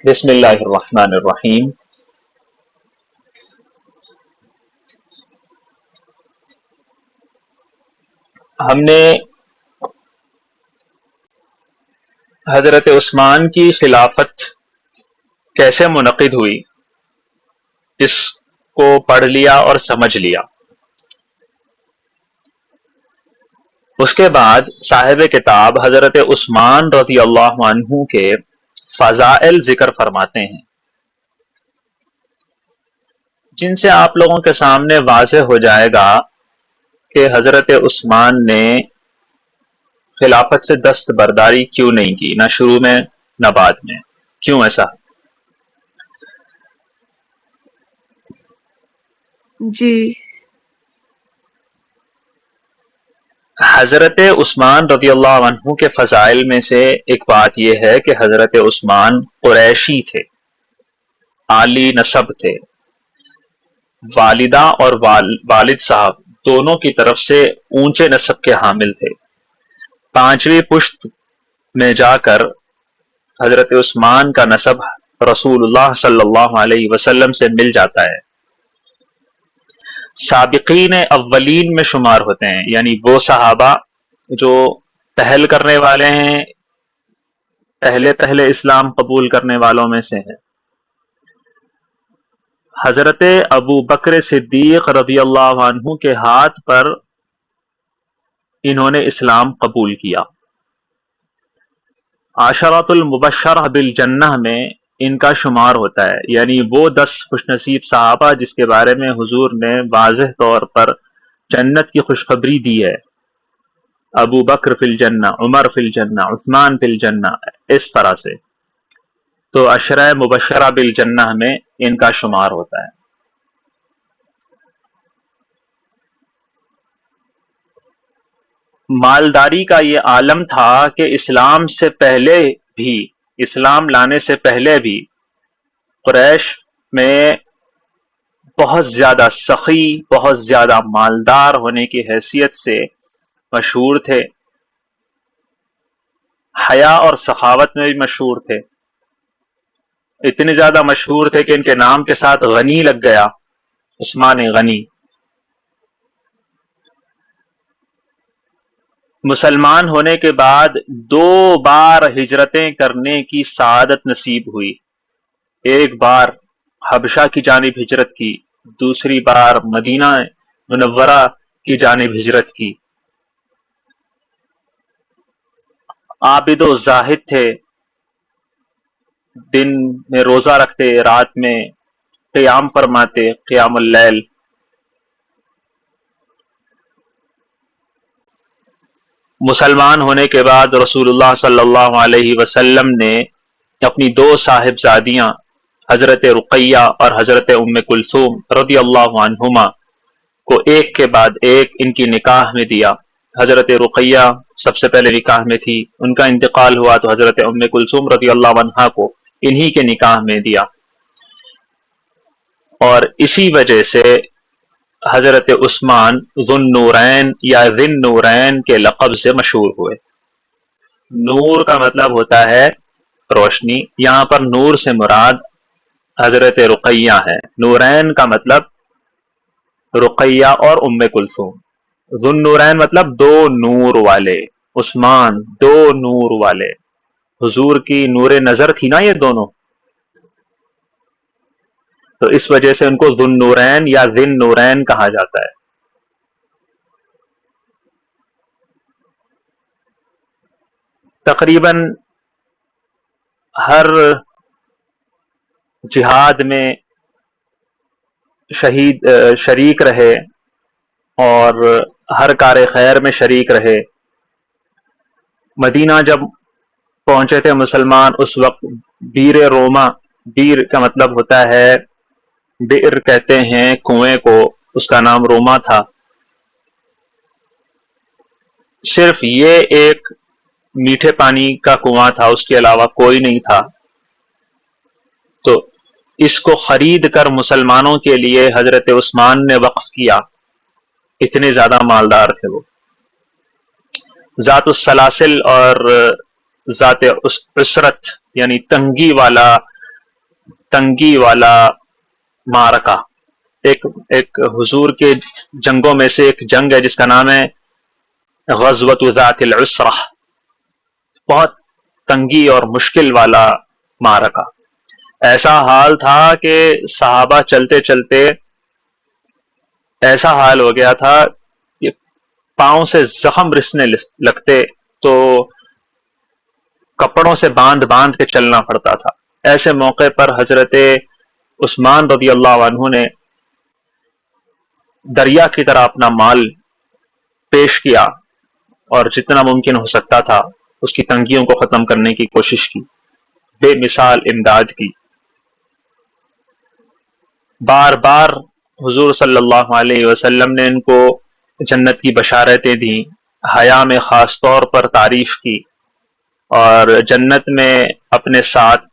بسم اللہ الرحمن الرحیم۔ ہم نے حضرت عثمان کی خلافت کیسے منعقد ہوئی اس کو پڑھ لیا اور سمجھ لیا۔ اس کے بعد صاحب کتاب حضرت عثمان رضی اللہ عنہ کے فضائل ذکر فرماتے ہیں، جن سے آپ لوگوں کے سامنے واضح ہو جائے گا کہ حضرت عثمان نے خلافت سے دستبرداری کیوں نہیں کی، نہ شروع میں نہ بعد میں، کیوں ایسا؟ جی حضرت عثمان رضی اللہ عنہ کے فضائل میں سے ایک بات یہ ہے کہ حضرت عثمان قریشی تھے، عالی نسب تھے، والدہ اور والد صاحب دونوں کی طرف سے اونچے نسب کے حامل تھے۔ پانچویں پشت میں جا کر حضرت عثمان کا نسب رسول اللہ صلی اللہ علیہ وسلم سے مل جاتا ہے، سابقین اولین میں شمار ہوتے ہیں، یعنی وہ صحابہ جو پہل کرنے والے ہیں، پہلے اسلام قبول کرنے والوں میں سے ہیں۔ حضرت ابو بکر صدیق رضی اللہ عنہ کے ہاتھ پر انہوں نے اسلام قبول کیا۔ عشرۃ المبشرہ بالجنہ میں ان کا شمار ہوتا ہے، یعنی وہ 10 خوش نصیب صحابہ جس کے بارے میں حضور نے واضح طور پر جنت کی خوشخبری دی ہے، ابو بکر فی الجنہ، عمر فی الجنہ، عثمان فی الجنہ، اس طرح سے، تو عشرہ مبشرہ بالجنہ میں ان کا شمار ہوتا ہے۔ مالداری کا یہ عالم تھا کہ اسلام سے پہلے بھی، اسلام لانے سے پہلے بھی قریش میں بہت زیادہ سخی، بہت زیادہ مالدار ہونے کی حیثیت سے مشہور تھے، حیا اور سخاوت میں بھی مشہور تھے، اتنے زیادہ مشہور تھے کہ ان کے نام کے ساتھ غنی لگ گیا، عثمان غنی۔ مسلمان ہونے کے بعد 2 بار ہجرتیں کرنے کی سعادت نصیب ہوئی، ایک بار حبشہ کی جانب ہجرت کی، دوسری بار مدینہ منورہ کی جانب ہجرت کی۔ عابد و زاہد تھے، دن میں روزہ رکھتے، رات میں قیام فرماتے، قیام اللیل۔ مسلمان ہونے کے بعد رسول اللہ صلی اللہ علیہ وسلم نے اپنی 2 صاحبزادیاں حضرت رقیہ اور حضرت ام کلثوم رضی اللہ عنہما کو ایک کے بعد ایک ان کی نکاح میں دیا۔ حضرت رقیہ سب سے پہلے نکاح میں تھی، ان کا انتقال ہوا تو حضرت ام کلثوم رضی اللہ عنہا کو انہی کے نکاح میں دیا، اور اسی وجہ سے حضرت عثمان ذو النورین یا ذی النورین کے لقب سے مشہور ہوئے۔ نور کا مطلب ہوتا ہے روشنی، یہاں پر نور سے مراد حضرت رقیہ ہے، نورین کا مطلب رقیہ اور ام کلثوم۔ ذو النورین مطلب 2 نور والے، عثمان 2 نور والے، حضور کی نور نظر تھی نا یہ دونوں، تو اس وجہ سے ان کو ذو النورین یا ذی النورین کہا جاتا ہے۔ تقریباً ہر جہاد میں شریک رہے اور ہر کار خیر میں شریک رہے۔ مدینہ جب پہنچے تھے مسلمان، اس وقت بیر روما، بیر کا مطلب ہوتا ہے، بئر کہتے ہیں کنویں کو، اس کا نام روما تھا۔ صرف یہ ایک میٹھے پانی کا کنواں تھا، اس کے علاوہ کوئی نہیں تھا، تو اس کو خرید کر مسلمانوں کے لیے حضرت عثمان نے وقف کیا، اتنے زیادہ مالدار تھے وہ۔ ذات السلاسل اور ذات عسرت یعنی تنگی والا تنگی والا معرکہ، ایک حضور کے جنگوں میں سے ایک جنگ ہے جس کا نام ہے غزوۃ ذات العسرہ، بہت تنگی اور مشکل والا معرکہ۔ ایسا حال تھا کہ صحابہ چلتے چلتے ایسا حال ہو گیا تھا کہ پاؤں سے زخم رسنے لگتے تو کپڑوں سے باندھ باندھ کے چلنا پڑتا تھا۔ ایسے موقع پر حضرت عثمان رضی اللہ عنہ نے دریا کی طرح اپنا مال پیش کیا اور جتنا ممکن ہو سکتا تھا اس کی تنگیوں کو ختم کرنے کی کوشش کی، بے مثال امداد کی۔ بار بار حضور صلی اللہ علیہ وسلم نے ان کو جنت کی بشارتیں دیں، حیا میں خاص طور پر تعریف کی، اور جنت میں اپنے ساتھ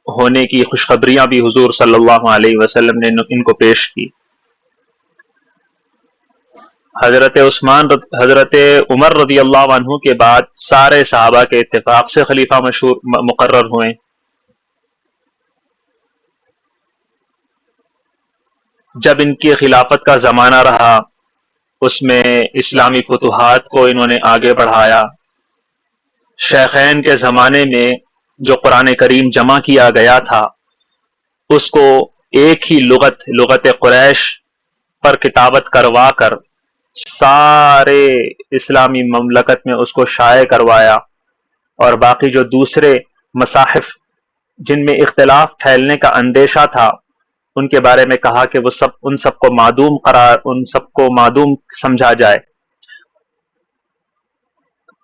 ہونے کی خوشخبریاں بھی حضور صلی اللہ علیہ وسلم نے ان کو پیش کی۔ حضرت عمر رضی اللہ عنہ کے بعد سارے صحابہ کے اتفاق سے خلیفہ مقرر ہوئے۔ جب ان کی خلافت کا زمانہ رہا اس میں اسلامی فتوحات کو انہوں نے آگے بڑھایا۔ شیخین کے زمانے میں جو قرآن کریم جمع کیا گیا تھا اس کو ایک ہی لغت قریش پر کتابت کروا کر سارے اسلامی مملکت میں اس کو شائع کروایا، اور باقی جو دوسرے مصاحف جن میں اختلاف پھیلنے کا اندیشہ تھا ان کے بارے میں کہا کہ ان سب کو معدوم سمجھا جائے،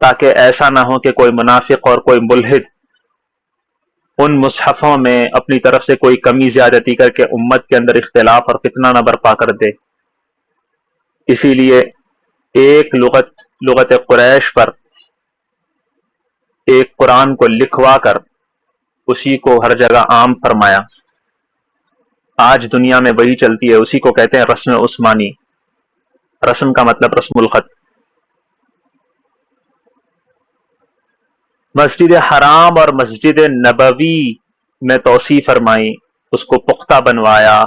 تاکہ ایسا نہ ہو کہ کوئی منافق اور کوئی ملحد ان مصحفوں میں اپنی طرف سے کوئی کمی زیادتی کر کے امت کے اندر اختلاف اور فتنہ نہ برپا کر دے۔ اسی لیے ایک لغت قریش پر ایک قرآن کو لکھوا کر اسی کو ہر جگہ عام فرمایا۔ آج دنیا میں وہی چلتی ہے، اسی کو کہتے ہیں رسم عثمانی۔ رسم کا مطلب رسم الخط۔ مسجد حرام اور مسجد نبوی میں توسیع فرمائی، اس کو پختہ بنوایا،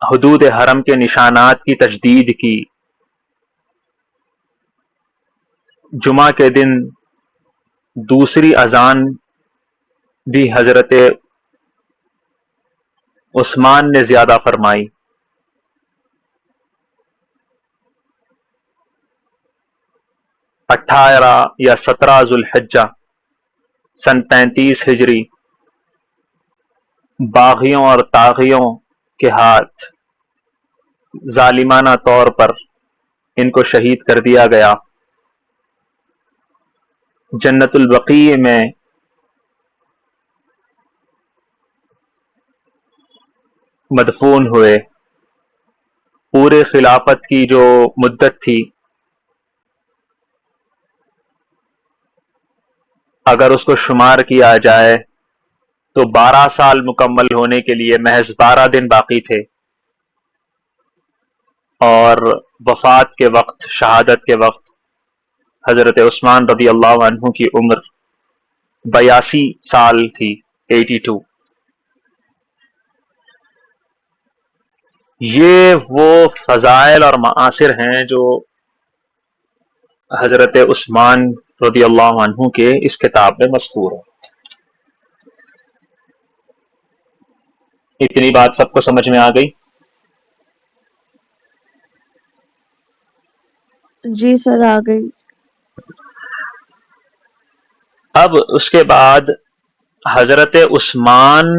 حدود حرم کے نشانات کی تجدید کی۔ جمعہ کے دن دوسری اذان بھی حضرت عثمان نے زیادہ فرمائی۔ 18 یا 17 ذوالحجہ سن 35 ہجری باغیوں اور طاغیوں کے ہاتھ ظالمانہ طور پر ان کو شہید کر دیا گیا۔ جنت البقیع میں مدفون ہوئے۔ پورے خلافت کی جو مدت تھی اگر اس کو شمار کیا جائے تو 12 سال مکمل ہونے کے لیے محض 12 دن باقی تھے، اور وفات کے وقت، شہادت کے وقت حضرت عثمان رضی اللہ عنہ کی عمر 82 سال تھی، 82۔ یہ وہ فضائل اور معاصر ہیں جو حضرت عثمان رضی اللہ عنہ کے اس کتاب میں مذکور ہیں۔ اتنی بات سب کو سمجھ میں آ گئی؟ جی سر آ گئی۔ اب اس کے بعد حضرت عثمان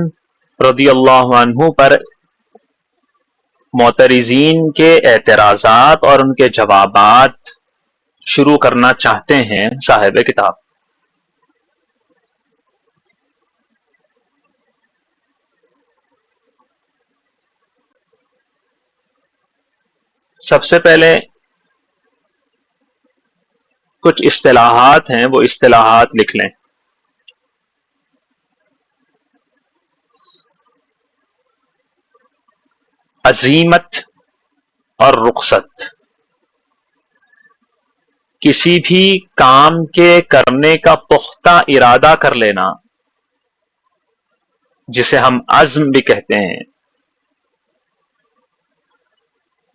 رضی اللہ عنہ پر معترضین کے اعتراضات اور ان کے جوابات شروع کرنا چاہتے ہیں صاحب کتاب۔ سب سے پہلے کچھ اصطلاحات ہیں، وہ اصطلاحات لکھ لیں۔ عزیمت اور رخصت، کسی بھی کام کے کرنے کا پختہ ارادہ کر لینا، جسے ہم عزم بھی کہتے ہیں.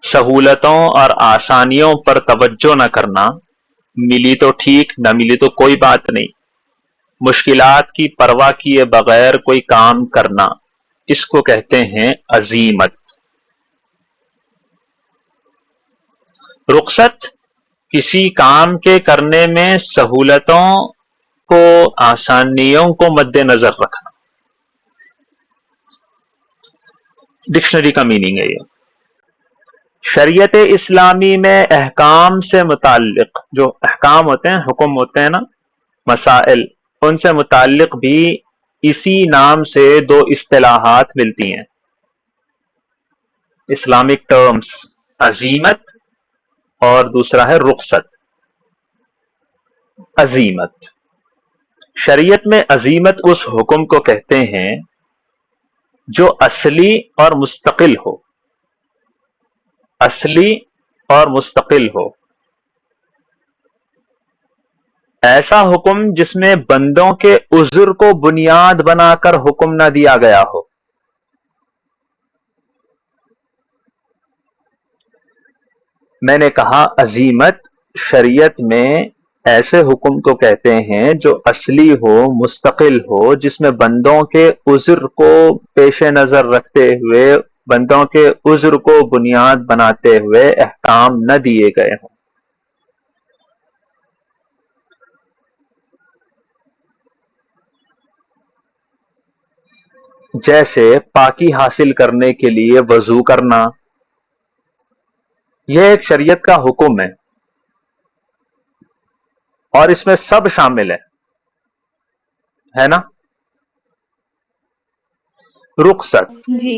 سہولتوں اور آسانیوں پر توجہ نہ کرنا، ملی تو ٹھیک، نہ ملی تو کوئی بات نہیں، مشکلات کی پرواہ کیے بغیر کوئی کام کرنا، اس کو کہتے ہیں عزیمت. رخصت کسی کام کے کرنے میں سہولتوں کو، آسانیوں کو مد نظر رکھنا. ڈکشنری کا میننگ ہے یہ. شریعت اسلامی میں احکام سے متعلق جو احکام ہوتے ہیں، حکم ہوتے ہیں نا، مسائل، ان سے متعلق بھی اسی نام سے دو اصطلاحات ملتی ہیں، اسلامک ٹرمز، عزیمت اور دوسرا ہے رخصت. عزیمت، شریعت میں عزیمت اس حکم کو کہتے ہیں جو اصلی اور مستقل ہو، اصلی اور مستقل ہو. ایسا حکم جس میں بندوں کے عذر کو بنیاد بنا کر حکم نہ دیا گیا ہو. میں نے کہا عزیمت شریعت میں ایسے حکم کو کہتے ہیں جو اصلی ہو، مستقل ہو، جس میں بندوں کے عذر کو پیش نظر رکھتے ہوئے، بندوں کے عذر کو بنیاد بناتے ہوئے احکام نہ دیے گئے ہوں. جیسے پاکی حاصل کرنے کے لیے وضو کرنا، یہ ایک شریعت کا حکم ہے اور اس میں سب شامل ہے نا. رخصت، جی.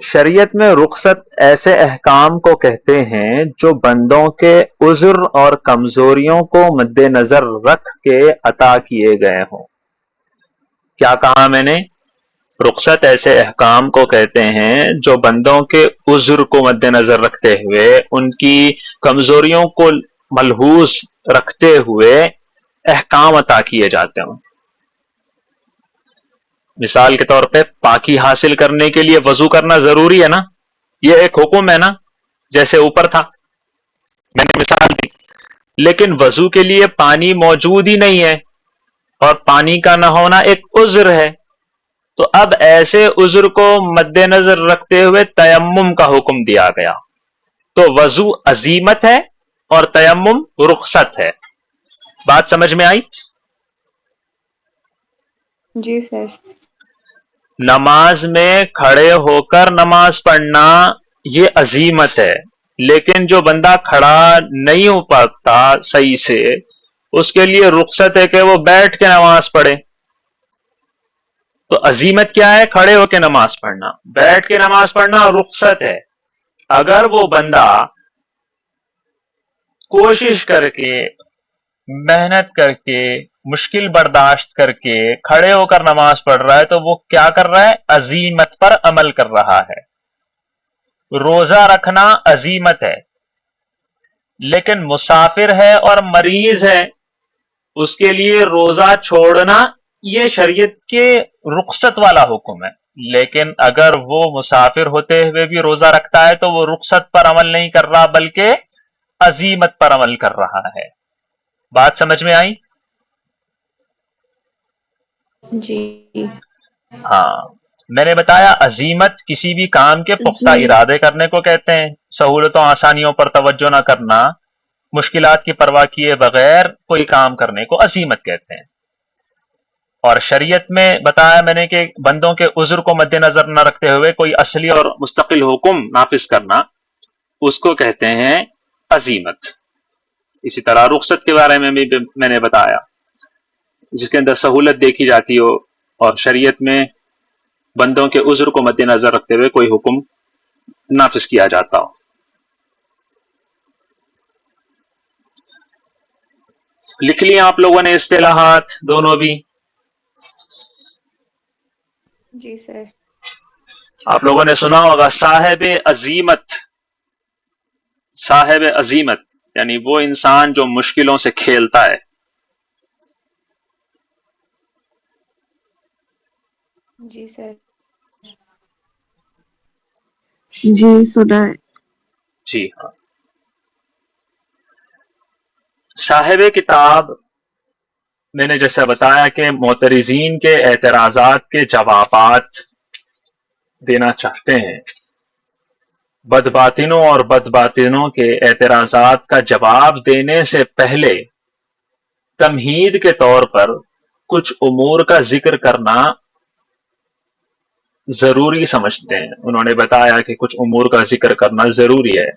شریعت میں رخصت ایسے احکام کو کہتے ہیں جو بندوں کے عذر اور کمزوریوں کو مد نظر رکھ کے عطا کیے گئے ہوں. کیا کہا میں نے؟ رخصت ایسے احکام کو کہتے ہیں جو بندوں کے عذر کو مد نظر رکھتے ہوئے، ان کی کمزوریوں کو ملحوظ رکھتے ہوئے احکام عطا کیے جاتے ہیں. مثال کے طور پہ پاکی حاصل کرنے کے لیے وضو کرنا ضروری ہے نا، یہ ایک حکم ہے نا، جیسے اوپر تھا میں نے مثال دی. لیکن وضو کے لیے پانی موجود ہی نہیں ہے اور پانی کا نہ ہونا ایک عذر ہے، تو اب ایسے عذر کو مد نظر رکھتے ہوئے تیمم کا حکم دیا گیا. تو وضو عزیمت ہے اور تیمم رخصت ہے. بات سمجھ میں آئی؟ جی سر. نماز میں کھڑے ہو کر نماز پڑھنا یہ عزیمت ہے، لیکن جو بندہ کھڑا نہیں ہو پاتا صحیح سے، اس کے لیے رخصت ہے کہ وہ بیٹھ کے نماز پڑھے. تو عزیمت کیا ہے؟ کھڑے ہو کے نماز پڑھنا. بیٹھ کے نماز پڑھنا رخصت ہے. اگر وہ بندہ کوشش کر کے، محنت کر کے، مشکل برداشت کر کے کھڑے ہو کر نماز پڑھ رہا ہے تو وہ کیا کر رہا ہے؟ عزیمت پر عمل کر رہا ہے. روزہ رکھنا عزیمت ہے، لیکن مسافر ہے اور مریض ہے، اس کے لیے روزہ چھوڑنا یہ شریعت کے رخصت والا حکم ہے. لیکن اگر وہ مسافر ہوتے ہوئے بھی روزہ رکھتا ہے تو وہ رخصت پر عمل نہیں کر رہا بلکہ عزیمت پر عمل کر رہا ہے. بات سمجھ میں آئی؟ جی. ہاں، میں نے بتایا عزیمت کسی بھی کام کے پختہ جی. ارادے کرنے کو کہتے ہیں. سہولتوں آسانیوں پر توجہ نہ کرنا، مشکلات کی پرواہ کیے بغیر کوئی کام کرنے کو عزیمت کہتے ہیں. اور شریعت میں بتایا میں نے کہ بندوں کے عذر کو مد نظر نہ رکھتے ہوئے کوئی اصلی اور مستقل حکم نافذ کرنا، اس کو کہتے ہیں عزیمت. اسی طرح رخصت کے بارے میں بھی میں نے بتایا، جس کے اندر سہولت دیکھی جاتی ہو اور شریعت میں بندوں کے عذر کو مد نظر رکھتے ہوئے کوئی حکم نافذ کیا جاتا ہو. لکھ لیے آپ لوگوں نے اصطلاحات دونوں بھی؟ جی سر. آپ لوگوں نے سنا ہوگا صاحب عزیمت. صاحب عزیمت یعنی وہ انسان جو مشکلوں سے کھیلتا ہے. جی سر. جی سنا ہے. جی ہاں. صاحب کتاب میں نے جیسا بتایا کہ معترضین کے اعتراضات کے جوابات دینا چاہتے ہیں. بدباطنوں اور بدباطنوں کے اعتراضات کا جواب دینے سے پہلے تمہید کے طور پر کچھ امور کا ذکر کرنا ضروری سمجھتے ہیں. انہوں نے بتایا کہ کچھ امور کا ذکر کرنا ضروری ہے.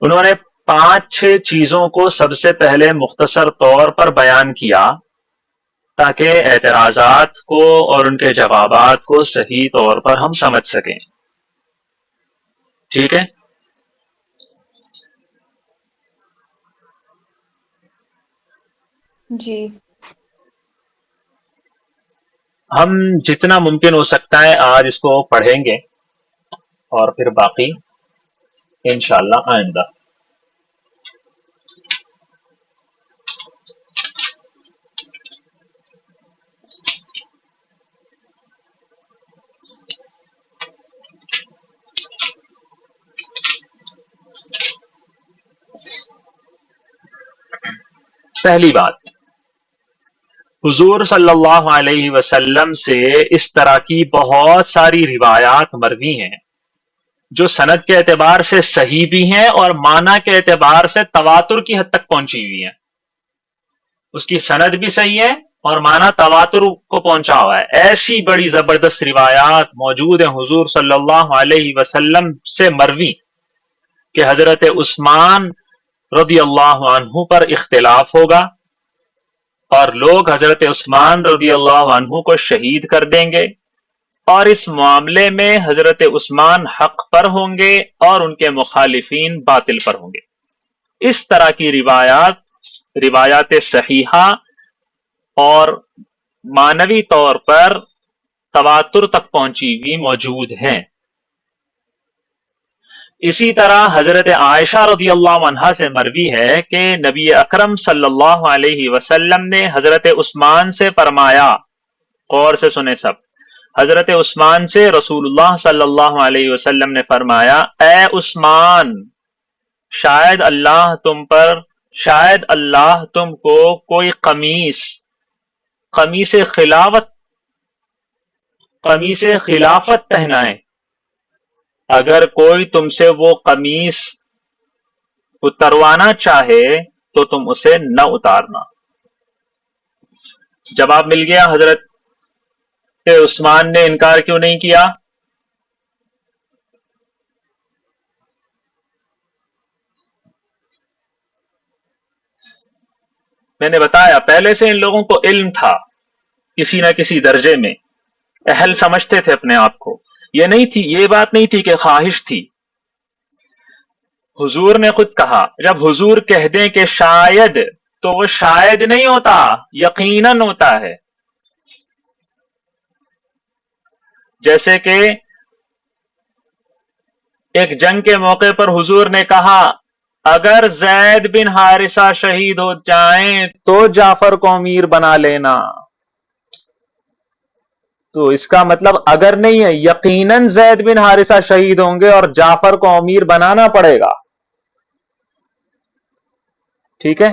انہوں نے 5-6 چیزوں کو سب سے پہلے مختصر طور پر بیان کیا تاکہ اعتراضات کو اور ان کے جوابات کو صحیح طور پر ہم سمجھ سکیں. ٹھیک ہے. جی. ہم جتنا ممکن ہو سکتا ہے آج اس کو پڑھیں گے اور پھر باقی انشاءاللہ آئندہ. پہلی بات، حضور صلی اللہ علیہ وسلم سے اس طرح کی بہت ساری روایات مروی ہیں جو سند کے اعتبار سے صحیح بھی ہیں اور معنی کے اعتبار سے تواتر کی حد تک پہنچی ہوئی ہیں. اس کی سند بھی صحیح ہے اور معنی تواتر کو پہنچا ہوا ہے. ایسی بڑی زبردست روایات موجود ہیں حضور صلی اللہ علیہ وسلم سے مروی کہ حضرت عثمان رضی اللہ عنہ پر اختلاف ہوگا اور لوگ حضرت عثمان رضی اللہ عنہ کو شہید کر دیں گے اور اس معاملے میں حضرت عثمان حق پر ہوں گے اور ان کے مخالفین باطل پر ہوں گے. اس طرح کی روایات صحیحہ اور معنوی طور پر تواتر تک پہنچی ہوئی موجود ہیں. اسی طرح حضرت عائشہ رضی اللہ عنہا سے مروی ہے کہ نبی اکرم صلی اللہ علیہ وسلم نے حضرت عثمان سے فرمایا، غور سے سنیں سب، حضرت عثمان سے رسول اللہ صلی اللہ علیہ وسلم نے فرمایا، اے عثمان، شاید اللہ تم کو کوئی قمیص خلافت پہنائے. اگر کوئی تم سے وہ قمیص اتروانا چاہے تو تم اسے نہ اتارنا. جواب مل گیا. حضرت عثمان نے انکار کیوں نہیں کیا؟ میں نے بتایا پہلے سے ان لوگوں کو علم تھا، کسی نہ کسی درجے میں اہل سمجھتے تھے اپنے آپ کو. یہ بات نہیں تھی کہ خواہش تھی. حضور نے خود کہا، جب حضور کہہ دیں کہ شاید، تو وہ شاید نہیں ہوتا، یقیناً ہوتا ہے. جیسے کہ ایک جنگ کے موقع پر حضور نے کہا، اگر زید بن حارثہ شہید ہو جائیں تو جعفر کو امیر بنا لینا. تو اس کا مطلب اگر نہیں ہے، یقیناً زید بن حارثہ شہید ہوں گے اور جعفر کو امیر بنانا پڑے گا. ٹھیک ہے،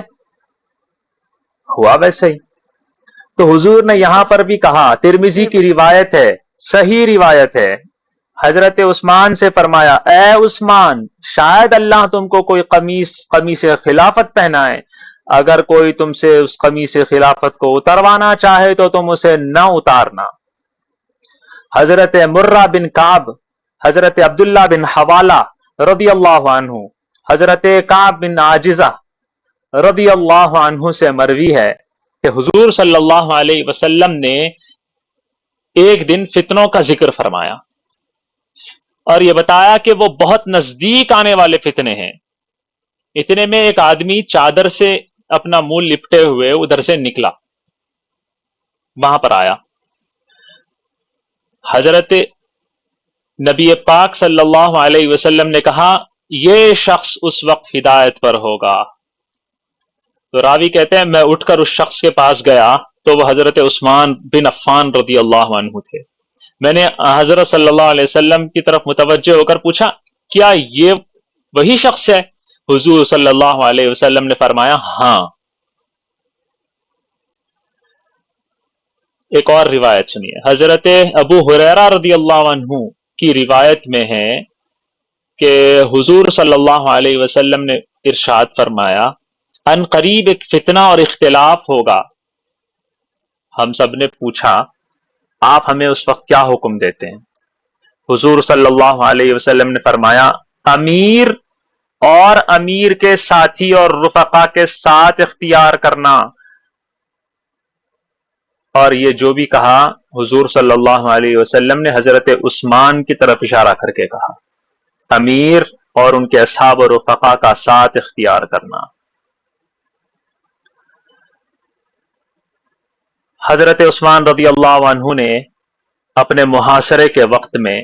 ہوا ویسے ہی. تو حضور نے یہاں پر بھی کہا، ترمذی کی روایت ہے، صحیح روایت ہے، حضرت عثمان سے فرمایا، اے عثمان، شاید اللہ تم کو کوئی قمیص خلافت پہنائے. اگر کوئی تم سے اس قمیص خلافت کو اتروانا چاہے تو تم اسے نہ اتارنا. حضرت مرہ بن کعب، حضرت عبداللہ بن حوالہ رضی اللہ عنہ، حضرت کعب بن عاجزہ رضی اللہ عنہ سے مروی ہے کہ حضور صلی اللہ علیہ وسلم نے ایک دن فتنوں کا ذکر فرمایا اور یہ بتایا کہ وہ بہت نزدیک آنے والے فتنے ہیں. اتنے میں ایک آدمی چادر سے اپنا منہ لپٹے ہوئے ادھر سے نکلا، وہاں پر آیا. حضرت نبی پاک صلی اللہ علیہ وسلم نے کہا، یہ شخص اس وقت ہدایت پر ہوگا. تو راوی کہتے ہیں میں اٹھ کر اس شخص کے پاس گیا تو وہ حضرت عثمان بن عفان رضی اللہ عنہ تھے. میں نے حضرت صلی اللہ علیہ وسلم کی طرف متوجہ ہو کر پوچھا کیا یہ وہی شخص ہے؟ حضور صلی اللہ علیہ وسلم نے فرمایا ہاں. ایک اور روایت سنیے. حضرت ابو ہریرہ رضی اللہ عنہ کی روایت میں ہے کہ حضور صلی اللہ علیہ وسلم نے ارشاد فرمایا ان قریب ایک فتنہ اور اختلاف ہوگا. ہم سب نے پوچھا آپ ہمیں اس وقت کیا حکم دیتے ہیں؟ حضور صلی اللہ علیہ وسلم نے فرمایا امیر اور امیر کے ساتھی اور رفقا کے ساتھ اختیار کرنا. اور یہ جو بھی کہا حضور صلی اللہ علیہ وسلم نے حضرت عثمان کی طرف اشارہ کر کے کہا امیر اور ان کے اصحاب و رفقا کا ساتھ اختیار کرنا. حضرت عثمان رضی اللہ عنہ نے اپنے محاصرے کے وقت میں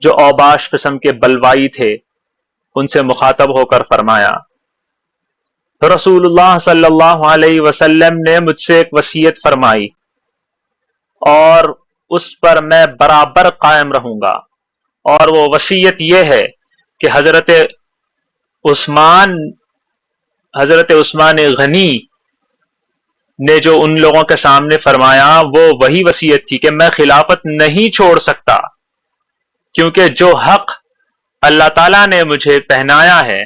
جو اوباش قسم کے بلوائی تھے ان سے مخاطب ہو کر فرمایا رسول اللہ صلی اللہ علیہ وسلم نے مجھ سے ایک وصیت فرمائی اور اس پر میں برابر قائم رہوں گا، اور وہ وصیت یہ ہے کہ حضرت عثمان غنی نے جو ان لوگوں کے سامنے فرمایا وہ وہی وصیت تھی کہ میں خلافت نہیں چھوڑ سکتا، کیونکہ جو حق اللہ تعالیٰ نے مجھے پہنایا ہے،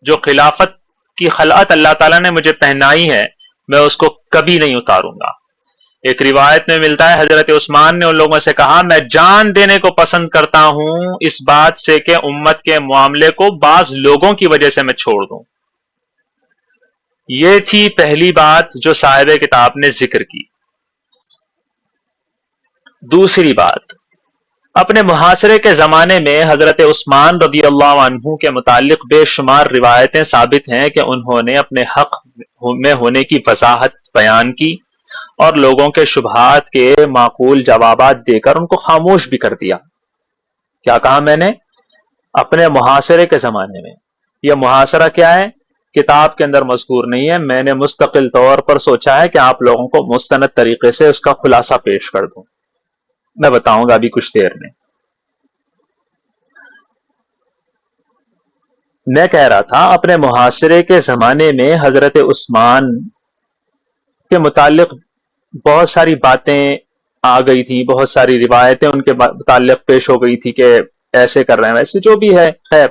جو خلافت کی خلعت اللہ تعالیٰ نے مجھے پہنائی ہے، میں اس کو کبھی نہیں اتاروں گا. ایک روایت میں ملتا ہے حضرت عثمان نے ان لوگوں سے کہا میں جان دینے کو پسند کرتا ہوں اس بات سے کہ امت کے معاملے کو بعض لوگوں کی وجہ سے میں چھوڑ دوں. یہ تھی پہلی بات جو صاحب کتاب نے ذکر کی. دوسری بات، اپنے محاصرے کے زمانے میں حضرت عثمان رضی اللہ عنہ کے متعلق بے شمار روایتیں ثابت ہیں کہ انہوں نے اپنے حق میں ہونے کی وضاحت بیان کی اور لوگوں کے شبہات کے معقول جوابات دے کر ان کو خاموش بھی کر دیا. کیا کہا میں نے؟ اپنے محاصرے کے زمانے میں. یہ محاصرہ کیا ہے؟ کتاب کے اندر مذکور نہیں ہے، میں نے مستقل طور پر سوچا ہے کہ آپ لوگوں کو مستند طریقے سے اس کا خلاصہ پیش کر دوں. میں بتاؤں گا ابھی کچھ دیر میں. میں کہہ رہا تھا اپنے محاصرے کے زمانے میں حضرت عثمان کے متعلق بہت ساری باتیں آ گئی تھی، بہت ساری روایتیں ان کے متعلق پیش ہو گئی تھی کہ ایسے کر رہے ہیں ویسے جو بھی ہے. خیر،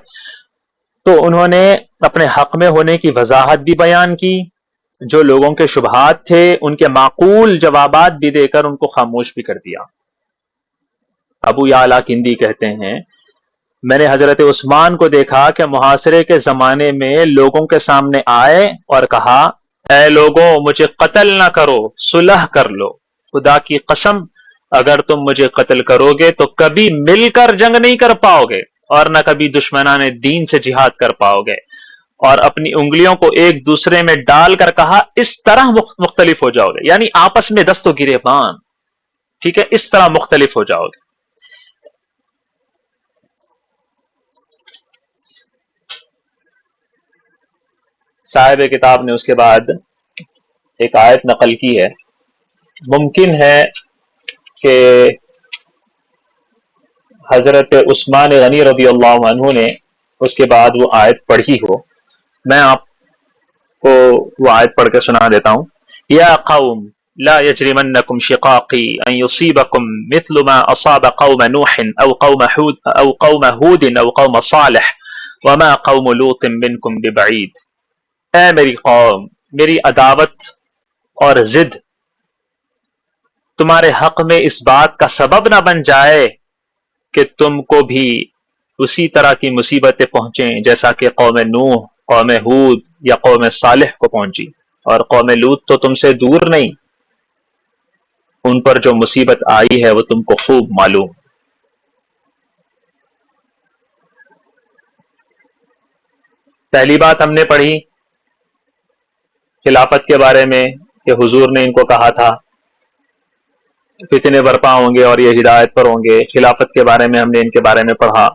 تو انہوں نے اپنے حق میں ہونے کی وضاحت بھی بیان کی، جو لوگوں کے شبہات تھے ان کے معقول جوابات بھی دے کر ان کو خاموش بھی کر دیا. ابو یعلا کندی کہتے ہیں میں نے حضرت عثمان کو دیکھا کہ محاصرے کے زمانے میں لوگوں کے سامنے آئے اور کہا اے لوگوں مجھے قتل نہ کرو، صلح کر لو. خدا کی قسم اگر تم مجھے قتل کرو گے تو کبھی مل کر جنگ نہیں کر پاؤ گے اور نہ کبھی دشمنان دین سے جہاد کر پاؤ گے. اور اپنی انگلیوں کو ایک دوسرے میں ڈال کر کہا اس طرح مختلف ہو جاؤ گے، یعنی آپس میں دست و گریبان، ٹھیک ہے، اس طرح مختلف ہو جاؤ گے. صاحب کتاب نے اس کے بعد ایک آیت نقل کی ہے. ممکن ہے کہ حضرت عثمان غنی رضی اللہ عنہ نے اس کے بعد وہ آیت پڑھی ہو. میں آپ کو وہ آیت پڑھ کے سنا دیتا ہوں. یا قوم لا يجرمنكم شقاقي ان يصيبكم مثل ما اصاب قوم نوح او قوم هود او قوم صالح وما قوم لوط منكم ببعید. اے میری قوم، میری عداوت اور ضد تمہارے حق میں اس بات کا سبب نہ بن جائے کہ تم کو بھی اسی طرح کی مصیبتیں پہنچیں جیسا کہ قوم نوح، قوم ہود یا قوم صالح کو پہنچی. اور قوم لوط تو تم سے دور نہیں، ان پر جو مصیبت آئی ہے وہ تم کو خوب معلوم. پہلی بات ہم نے پڑھی خلافت کے بارے میں کہ حضور نے ان کو کہا تھا فتنے برپا ہوں گے اور یہ ہدایت پر ہوں گے. خلافت کے بارے میں ہم نے ان کے بارے میں پڑھا.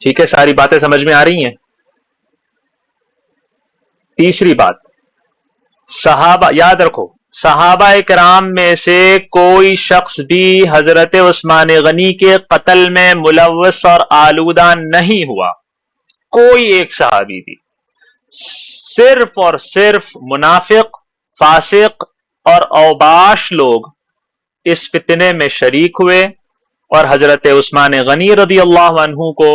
ٹھیک ہے، ساری باتیں سمجھ میں آ رہی ہیں. تیسری بات، صحابہ یاد رکھو، صحابہ کرام میں سے کوئی شخص بھی حضرت عثمان غنی کے قتل میں ملوث اور آلودہ نہیں ہوا، کوئی ایک صحابی بھی، صرف اور صرف منافق، فاسق اور اوباش لوگ اس فتنے میں شریک ہوئے، اور حضرت عثمان غنی رضی اللہ عنہ کو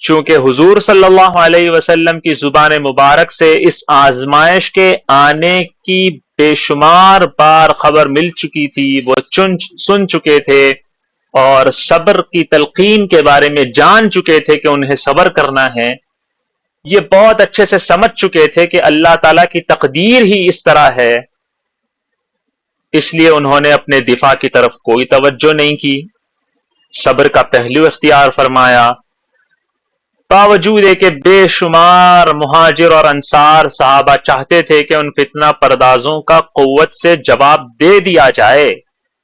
چونکہ حضور صلی اللہ علیہ وسلم کی زبان مبارک سے اس آزمائش کے آنے کی بے شمار بار خبر مل چکی تھی، وہ سن چکے تھے اور صبر کی تلقین کے بارے میں جان چکے تھے کہ انہیں صبر کرنا ہے، یہ بہت اچھے سے سمجھ چکے تھے کہ اللہ تعالیٰ کی تقدیر ہی اس طرح ہے، اس لیے انہوں نے اپنے دفاع کی طرف کوئی توجہ نہیں کی، صبر کا پہلو اختیار فرمایا، باوجود ہے کہ بے شمار مہاجر اور انصار صحابہ چاہتے تھے کہ ان فتنہ پردازوں کا قوت سے جواب دے دیا جائے،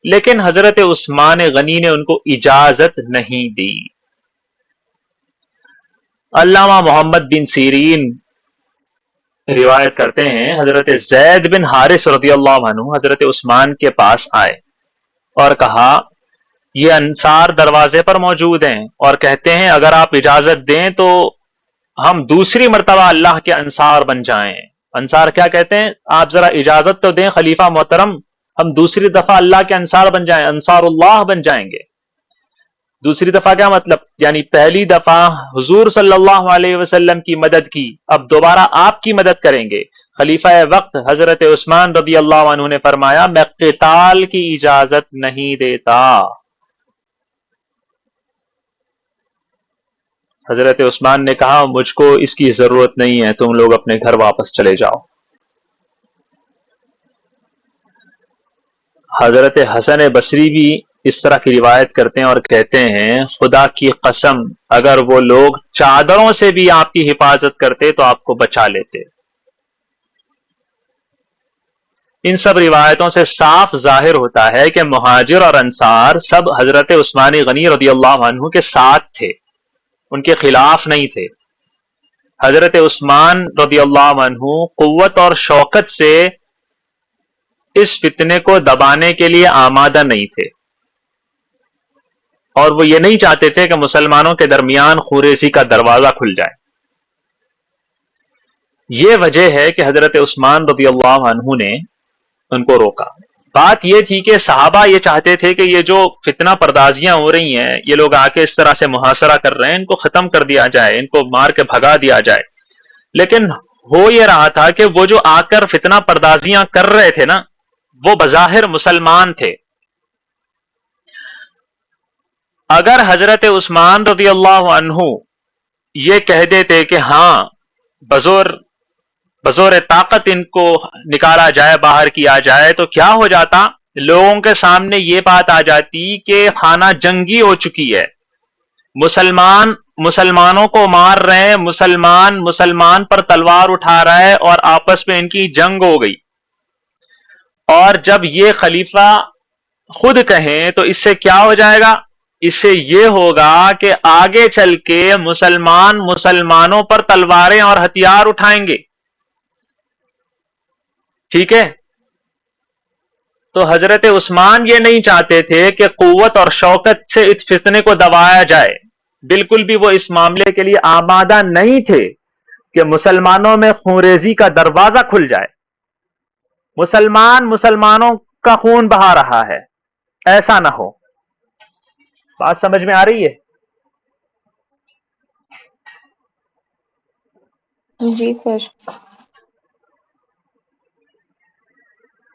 لیکن حضرت عثمان غنی نے ان کو اجازت نہیں دی۔ علامہ محمد بن سیرین روایت کرتے ہیں حضرت زید بن حارث رضی اللہ عنہ حضرت عثمان کے پاس آئے اور کہا یہ انصار دروازے پر موجود ہیں اور کہتے ہیں اگر آپ اجازت دیں تو ہم دوسری مرتبہ اللہ کے انصار بن جائیں۔ انصار کیا کہتے ہیں؟ آپ ذرا اجازت تو دیں خلیفہ محترم، ہم دوسری دفعہ اللہ کے انصار بن جائیں، انصار اللہ بن جائیں گے۔ دوسری دفعہ کیا مطلب؟ یعنی پہلی دفعہ حضور صلی اللہ علیہ وسلم کی مدد کی، اب دوبارہ آپ کی مدد کریں گے۔ خلیفہ وقت حضرت عثمان رضی اللہ عنہ نے فرمایا میں قتال کی اجازت نہیں دیتا۔ حضرت عثمان نے کہا مجھ کو اس کی ضرورت نہیں ہے، تم لوگ اپنے گھر واپس چلے جاؤ۔ حضرت حسن بصری بھی اس طرح کی روایت کرتے ہیں اور کہتے ہیں خدا کی قسم اگر وہ لوگ چادروں سے بھی آپ کی حفاظت کرتے تو آپ کو بچا لیتے۔ ان سب روایتوں سے صاف ظاہر ہوتا ہے کہ مہاجر اور انصار سب حضرت عثمان غنی رضی اللہ عنہ کے ساتھ تھے، ان کے خلاف نہیں تھے۔ حضرت عثمان رضی اللہ عنہ قوت اور شوکت سے اس فتنے کو دبانے کے لیے آمادہ نہیں تھے، اور وہ یہ نہیں چاہتے تھے کہ مسلمانوں کے درمیان خوریزی کا دروازہ کھل جائے۔ یہ وجہ ہے کہ حضرت عثمان رضی اللہ عنہ نے ان کو روکا۔ بات یہ تھی کہ صحابہ یہ چاہتے تھے کہ یہ جو فتنہ پردازیاں ہو رہی ہیں، یہ لوگ آ کے اس طرح سے محاصرہ کر رہے ہیں، ان کو ختم کر دیا جائے، ان کو مار کے بھگا دیا جائے۔ لیکن ہو یہ رہا تھا کہ وہ جو آ کر فتنہ پردازیاں کر رہے تھے نا، وہ بظاہر مسلمان تھے۔ اگر حضرت عثمان رضی اللہ عنہ یہ کہہ دیتے کہ ہاں بزور طاقت ان کو نکالا جائے، باہر کیا جائے، تو کیا ہو جاتا؟ لوگوں کے سامنے یہ بات آ جاتی کہ خانہ جنگی ہو چکی ہے، مسلمانوں کو مار رہے ہیں، مسلمان پر تلوار اٹھا رہا ہے اور آپس میں ان کی جنگ ہو گئی۔ اور جب یہ خلیفہ خود کہیں تو اس سے کیا ہو جائے گا؟ اس سے یہ ہوگا کہ آگے چل کے مسلمانوں پر تلواریں اور ہتھیار اٹھائیں گے۔ ٹھیک ہے؟ تو حضرت عثمان یہ نہیں چاہتے تھے کہ قوت اور شوکت سے اس فتنے کو دبایا جائے، بالکل بھی وہ اس معاملے کے لیے آمادہ نہیں تھے کہ مسلمانوں میں خونریزی کا دروازہ کھل جائے۔ مسلمانوں کا خون بہا رہا ہے، ایسا نہ ہو۔ بات سمجھ میں آ رہی ہے؟ جی سر۔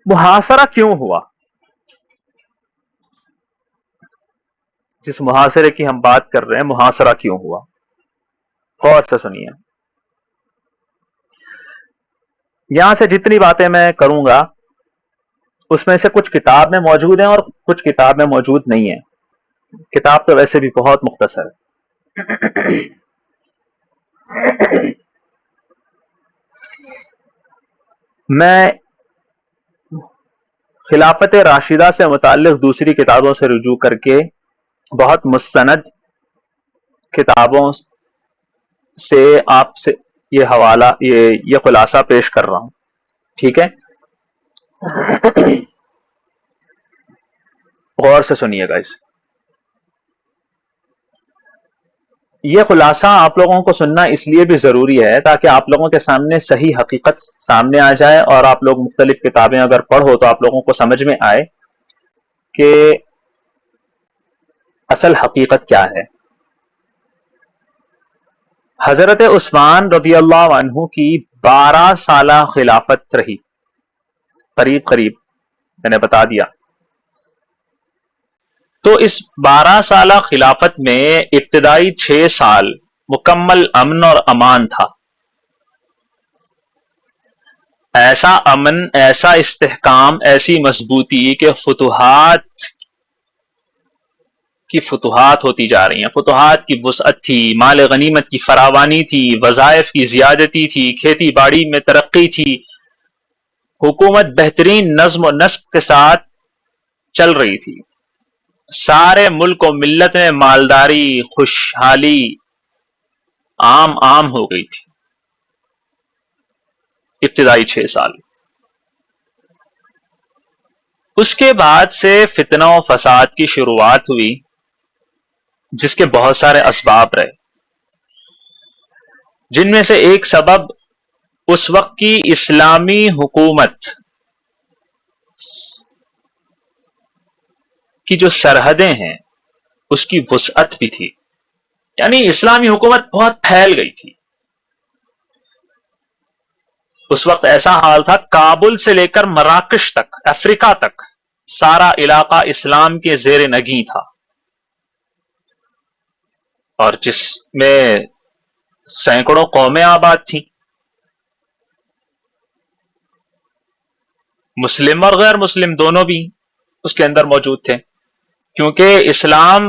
محاصرہ کیوں ہوا؟ جس محاصرے کی ہم بات کر رہے ہیں، محاصرہ کیوں ہوا؟ غور سے سنیے۔ یہاں سے جتنی باتیں میں کروں گا اس میں سے کچھ کتاب میں موجود ہیں اور کچھ کتاب میں موجود نہیں ہیں۔ کتاب تو ویسے بھی بہت مختصر ہے۔ میں خلافت راشدہ سے متعلق دوسری کتابوں سے رجوع کر کے بہت مستند کتابوں سے آپ سے یہ خلاصہ پیش کر رہا ہوں۔ ٹھیک ہے، غور سے سنیے گا یہ خلاصہ آپ لوگوں کو سننا اس لیے بھی ضروری ہے تاکہ آپ لوگوں کے سامنے صحیح حقیقت سامنے آ جائے، اور آپ لوگ مختلف کتابیں اگر پڑھو تو آپ لوگوں کو سمجھ میں آئے کہ اصل حقیقت کیا ہے۔ حضرت عثمان رضی اللہ عنہ کی 12 سالہ خلافت رہی، قریب قریب میں نے بتا دیا۔ تو اس 12 سالہ خلافت میں ابتدائی 6 سال مکمل امن اور امان تھا، ایسا امن، ایسا استحکام، ایسی مضبوطی کہ فتوحات ہوتی جا رہی ہیں، فتوحات کی وسعت تھی، مال غنیمت کی فراوانی تھی، وظائف کی زیادتی تھی، کھیتی باڑی میں ترقی تھی، حکومت بہترین نظم و نسق کے ساتھ چل رہی تھی، سارے ملک و ملت میں مالداری، خوشحالی عام ہو گئی تھی۔ ابتدائی 6 سال، اس کے بعد سے فتنہ و فساد کی شروعات ہوئی، جس کے بہت سارے اسباب رہے، جن میں سے ایک سبب اس وقت کی اسلامی حکومت کی جو سرحدیں ہیں اس کی وسعت بھی تھی، یعنی اسلامی حکومت بہت پھیل گئی تھی۔ اس وقت ایسا حال تھا، کابل سے لے کر مراکش تک، افریقہ تک سارا علاقہ اسلام کے زیر نگیں تھا، اور جس میں سینکڑوں قومیں آباد تھیں، مسلم اور غیر مسلم دونوں بھی اس کے اندر موجود تھے، کیونکہ اسلام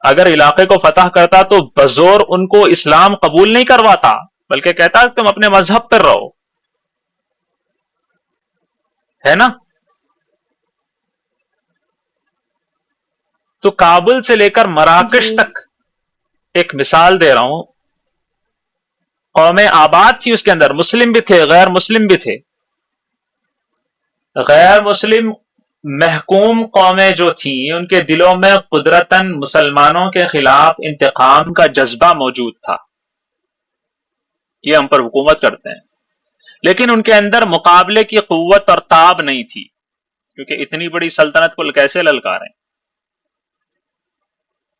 اگر علاقے کو فتح کرتا تو بزور ان کو اسلام قبول نہیں کرواتا، بلکہ کہتا تم اپنے مذہب پر رہو، ہے نا؟ تو کابل سے لے کر مراکش جی تک، ایک مثال دے رہا ہوں، قومیں آباد تھی، اس کے اندر مسلم بھی تھے، غیر مسلم بھی تھے۔ غیر مسلم محکوم قومیں جو تھیں ان کے دلوں میں قدرتاً مسلمانوں کے خلاف انتقام کا جذبہ موجود تھا، یہ ہم پر حکومت کرتے ہیں، لیکن ان کے اندر مقابلے کی قوت اور تاب نہیں تھی، کیونکہ اتنی بڑی سلطنت کو کیسے للکاریں۔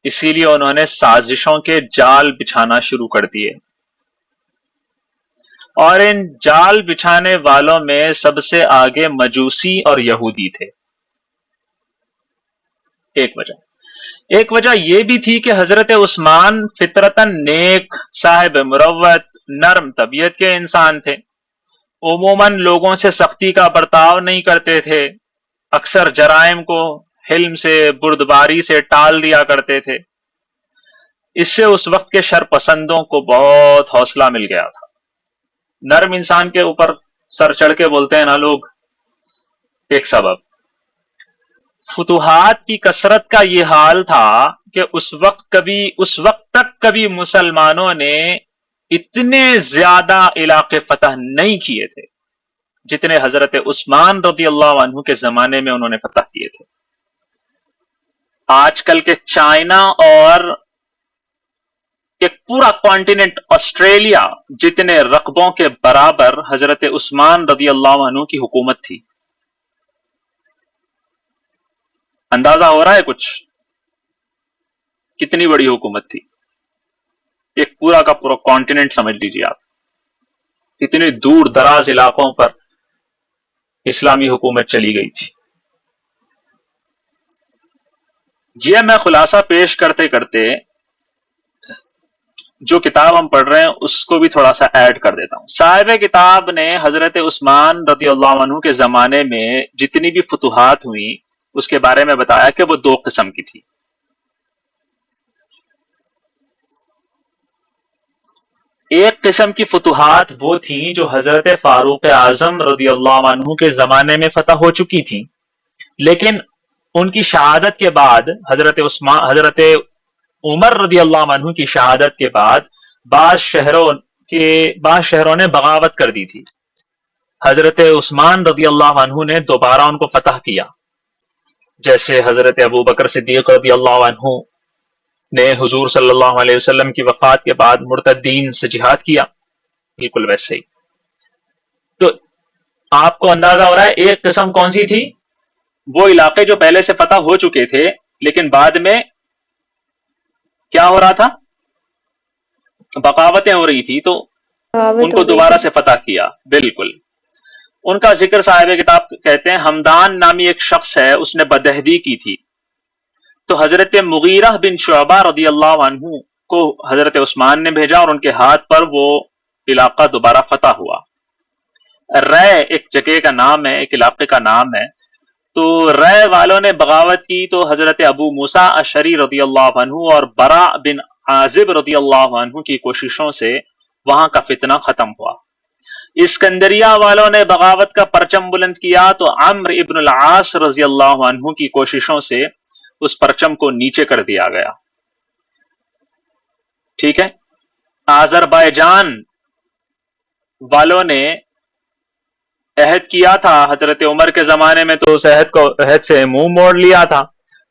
اسی لیے انہوں نے سازشوں کے جال بچھانا شروع کر دیے، اور ان جال بچھانے والوں میں سب سے آگے مجوسی اور یہودی تھے۔ ایک وجہ یہ بھی تھی کہ حضرت عثمان فطرتاً نیک، صاحب مروت، نرم طبیعت کے انسان تھے، عموماً لوگوں سے سختی کا برتاؤ نہیں کرتے تھے، اکثر جرائم کو حلم سے، بردباری سے ٹال دیا کرتے تھے۔ اس سے اس وقت کے شرپسندوں کو بہت حوصلہ مل گیا تھا۔ نرم انسان کے اوپر سر چڑھ کے بولتے ہیں نا لوگ، ایک سبب فتوحات کی کثرت کا یہ حال تھا کہ اس وقت تک کبھی مسلمانوں نے اتنے زیادہ علاقے فتح نہیں کیے تھے جتنے حضرت عثمان رضی اللہ عنہ کے زمانے میں انہوں نے فتح کیے تھے۔ آج کل کے چائنا اور ایک پورا کانٹیننٹ آسٹریلیا جتنے رقبوں کے برابر حضرت عثمان رضی اللہ عنہ کی حکومت تھی۔ اندازہ ہو رہا ہے کچھ کتنی بڑی حکومت تھی؟ ایک پورا کا پورا کانٹیننٹ سمجھ لیجیے آپ، اتنے دور دراز علاقوں پر اسلامی حکومت چلی گئی تھی۔ یہ میں خلاصہ پیش کرتے کرتے جو کتاب ہم پڑھ رہے ہیں اس کو بھی تھوڑا سا ایڈ کر دیتا ہوں۔ صاحب کتاب نے حضرت عثمان رضی اللہ عنہ کے زمانے میں جتنی بھی فتوحات ہوئی اس کے بارے میں بتایا کہ وہ 2 قسم کی تھی۔ ایک قسم کی فتوحات وہ تھیں جو حضرت فاروق اعظم رضی اللہ عنہ کے زمانے میں فتح ہو چکی تھیں، لیکن ان کی شہادت کے بعد حضرت عمر رضی اللہ عنہ کی شہادت کے بعد بعض شہروں نے بغاوت کر دی تھی، حضرت عثمان رضی اللہ عنہ نے دوبارہ ان کو فتح کیا، جیسے حضرت ابو بکر صدیق رضی اللہ عنہ نے حضور صلی اللہ علیہ وسلم کی وفات کے بعد مرتدین سے جہاد کیا، بالکل ویسے ہی۔ تو آپ کو اندازہ ہو رہا ہے ایک قسم کون سی تھی؟ وہ علاقے جو پہلے سے فتح ہو چکے تھے لیکن بعد میں کیا ہو رہا تھا؟ بغاوتیں ہو رہی تھی، تو ان کو دوبارہ سے فتح کیا۔ بالکل، ان کا ذکر صاحب کتاب کہتے ہیں ہمدان نامی ایک شخص ہے، اس نے بدہدی کی تھی، تو حضرت مغیرہ بن شعبہ رضی اللہ عنہ کو حضرت عثمان نے بھیجا اور ان کے ہاتھ پر وہ علاقہ دوبارہ فتح ہوا۔ رے ایک جگہ کا نام ہے، ایک علاقے کا نام ہے۔ تو رے والوں نے بغاوت کی تو حضرت ابو موسیٰ اشعری رضی اللہ عنہ اور برا بن عازب رضی اللہ عنہ کی کوششوں سے وہاں کا فتنہ ختم ہوا۔ اسکندریہ والوں نے بغاوت کا پرچم بلند کیا تو عمرو ابن العاص رضی اللہ عنہ کی کوششوں سے اس پرچم کو نیچے کر دیا گیا۔ ٹھیک ہے، آذربائیجان والوں نے عہد کیا تھا حضرت عمر کے زمانے میں، تو اس عہد سے منہ موڑ لیا تھا،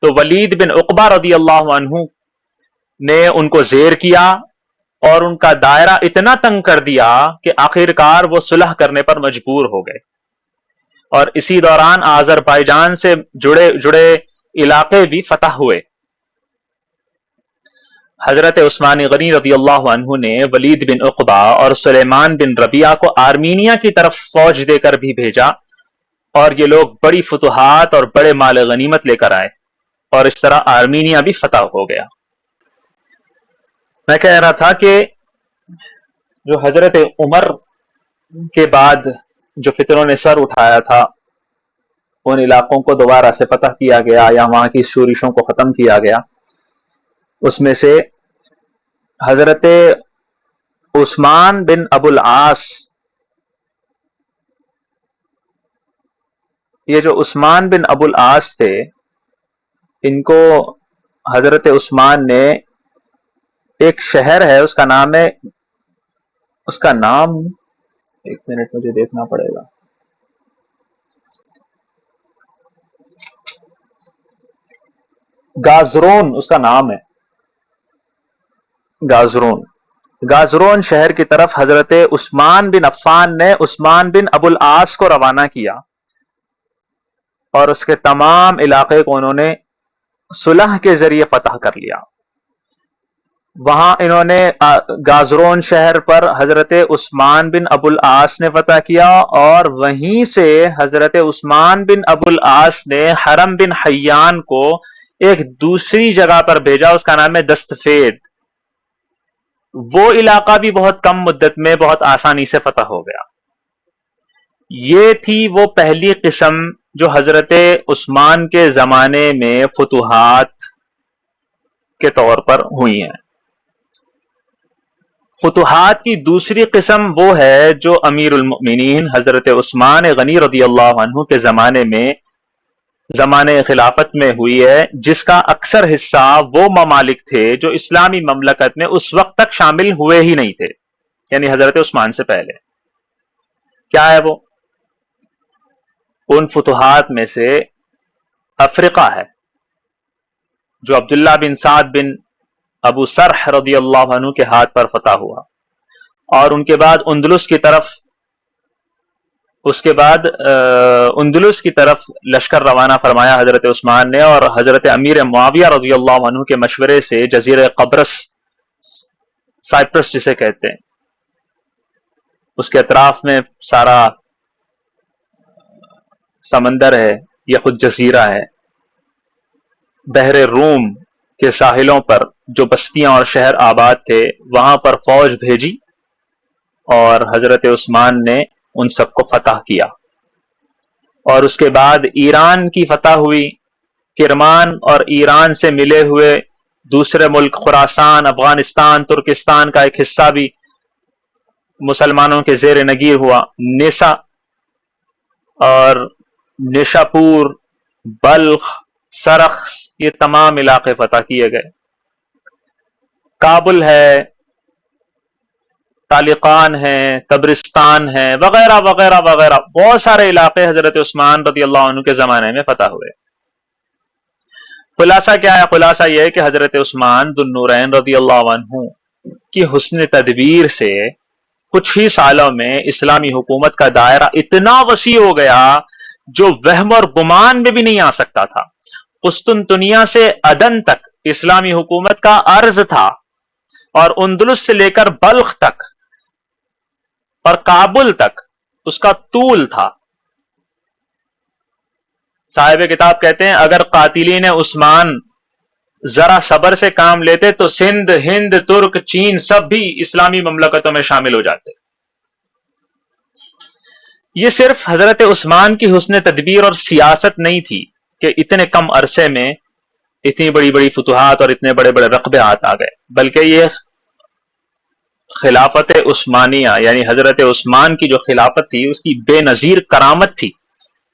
تو ولید بن عقبہ رضی اللہ عنہ نے ان کو زیر کیا اور ان کا دائرہ اتنا تنگ کر دیا کہ آخرکار وہ صلح کرنے پر مجبور ہو گئے، اور اسی دوران آذربائیجان سے جڑے علاقے بھی فتح ہوئے۔ حضرت عثمان غنی رضی اللہ عنہ نے ولید بن عقبہ اور سلیمان بن ربیعہ کو آرمینیا کی طرف فوج دے کر بھی بھیجا، اور یہ لوگ بڑی فتوحات اور بڑے مال غنیمت لے کر آئے، اور اس طرح آرمینیا بھی فتح ہو گیا۔ میں کہہ رہا تھا کہ جو حضرت عمر کے بعد جو فتنوں نے سر اٹھایا تھا، ان علاقوں کو دوبارہ سے فتح کیا گیا یا وہاں کی شورشوں کو ختم کیا گیا، اس میں سے حضرت عثمان بن ابو العاص، یہ جو عثمان بن ابو العاص تھے، ان کو حضرت عثمان نے ایک شہر ہے، اس کا نام ایک منٹ مجھے دیکھنا پڑے گا، گازرون اس کا نام ہے، گازرون شہر کی طرف حضرت عثمان بن عفان نے عثمان بن ابو العاص کو روانہ کیا، اور اس کے تمام علاقے کو انہوں نے صلح کے ذریعے فتح کر لیا۔ وہاں انہوں نے گازرون شہر پر حضرت عثمان بن ابو العاص نے فتح کیا، اور وہیں سے حضرت عثمان بن ابو العاص نے حرم بن حیان کو ایک دوسری جگہ پر بھیجا، اس کا نام ہے دستفید۔ وہ علاقہ بھی بہت کم مدت میں بہت آسانی سے فتح ہو گیا۔ یہ تھی وہ پہلی قسم جو حضرت عثمان کے زمانے میں فتوحات کے طور پر ہوئی ہیں۔ فتوحات کی دوسری قسم وہ ہے جو امیر المؤمنین حضرت عثمان غنی رضی اللہ عنہ کے زمانے خلافت میں ہوئی ہے، جس کا اکثر حصہ وہ ممالک تھے جو اسلامی مملکت میں اس وقت تک شامل ہوئے ہی نہیں تھے، یعنی حضرت عثمان سے پہلے۔ کیا ہے وہ؟ ان فتوحات میں سے افریقہ ہے، جو عبداللہ بن سعد بن ابو سرح رضی اللہ عنہ کے ہاتھ پر فتح ہوا، اور ان کے بعد اندلس کی طرف لشکر روانہ فرمایا حضرت عثمان نے، اور حضرت امیر معاویہ رضی اللہ عنہ کے مشورے سے جزیرہ قبرص، سائپرس جسے کہتے ہیں، اس کے اطراف میں سارا سمندر ہے، یہ خود جزیرہ ہے، بحر روم کے ساحلوں پر جو بستیاں اور شہر آباد تھے وہاں پر فوج بھیجی، اور حضرت عثمان نے ان سب کو فتح کیا۔ اور اس کے بعد ایران کی فتح ہوئی، کرمان اور ایران سے ملے ہوئے دوسرے ملک خراسان، افغانستان، ترکستان کا ایک حصہ بھی مسلمانوں کے زیر نگیر ہوا۔ نیسا اور نیشاپور، بلخ، سرخس، یہ تمام علاقے فتح کیے گئے۔ کابل ہے، طالقان ہیں، تبرستان ہیں، وغیرہ وغیرہ وغیرہ، بہت سارے علاقے حضرت عثمان رضی اللہ عنہ کے زمانے میں فتح ہوئے۔ خلاصہ کیا ہے؟ خلاصہ یہ ہے کہ حضرت عثمان ذو النورین رضی اللہ عنہ کی حسن تدبیر سے کچھ ہی سالوں میں اسلامی حکومت کا دائرہ اتنا وسیع ہو گیا جو وہم اور گمان میں بھی نہیں آ سکتا تھا۔ قسطنطنیہ سے عدن تک اسلامی حکومت کا عرض تھا، اور اندلس سے لے کر بلخ تک اور کابل تک اس کا طول تھا۔ صاحب کتاب کہتے ہیں اگر قاتلین عثمان ذرا صبر سے کام لیتے تو سندھ، ہند، ترک، چین سب بھی اسلامی مملکتوں میں شامل ہو جاتے۔ یہ صرف حضرت عثمان کی حسن تدبیر اور سیاست نہیں تھی کہ اتنے کم عرصے میں اتنی بڑی بڑی فتوحات اور اتنے بڑے بڑے رقبے ہاتھ آ گئے، بلکہ یہ خلافت عثمانیہ یعنی حضرت عثمان کی جو خلافت تھی اس کی بے نظیر کرامت تھی۔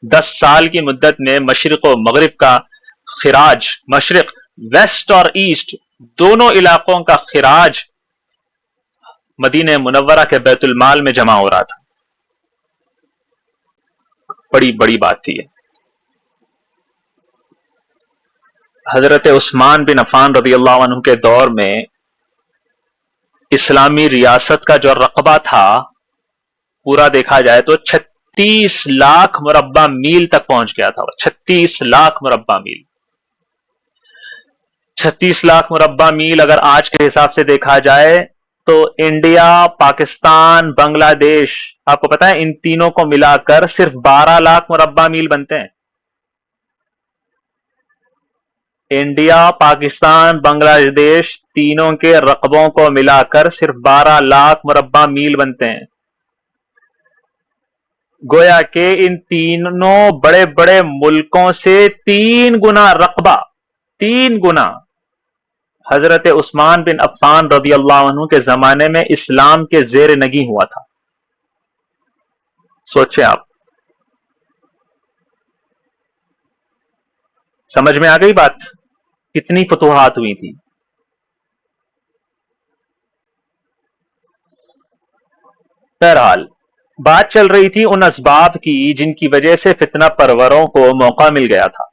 10 سال کی مدت میں مشرق و مغرب کا خراج، مشرق ویسٹ اور ایسٹ دونوں علاقوں کا خراج مدینہ منورہ کے بیت المال میں جمع ہو رہا تھا۔ بڑی بڑی بات تھی یہ۔ حضرت عثمان بن عفان رضی اللہ عنہ کے دور میں اسلامی ریاست کا جو رقبہ تھا پورا دیکھا جائے تو 36 لاکھ مربع میل تک پہنچ گیا تھا۔ 36 لاکھ مربع میل، 36 لاکھ مربع میل اگر آج کے حساب سے دیکھا جائے تو انڈیا، پاکستان، بنگلہ دیش، آپ کو پتا ہے ان تینوں کو ملا کر صرف 12 لاکھ مربع میل بنتے ہیں۔ انڈیا، پاکستان، بنگلہ دیش تینوں کے رقبوں کو ملا کر صرف 12 لاکھ مربع میل بنتے ہیں۔ گویا کہ ان تینوں بڑے بڑے ملکوں سے 3 گنا رقبہ، 3 گنا حضرت عثمان بن عفان رضی اللہ عنہ کے زمانے میں اسلام کے زیر نگیں ہوا تھا۔ سوچیں آپ، سمجھ میں آ گئی بات؟ کتنی فتوحات ہوئی تھی۔ بہرحال بات چل رہی تھی ان اسباب کی جن کی وجہ سے فتنہ پروروں کو موقع مل گیا تھا۔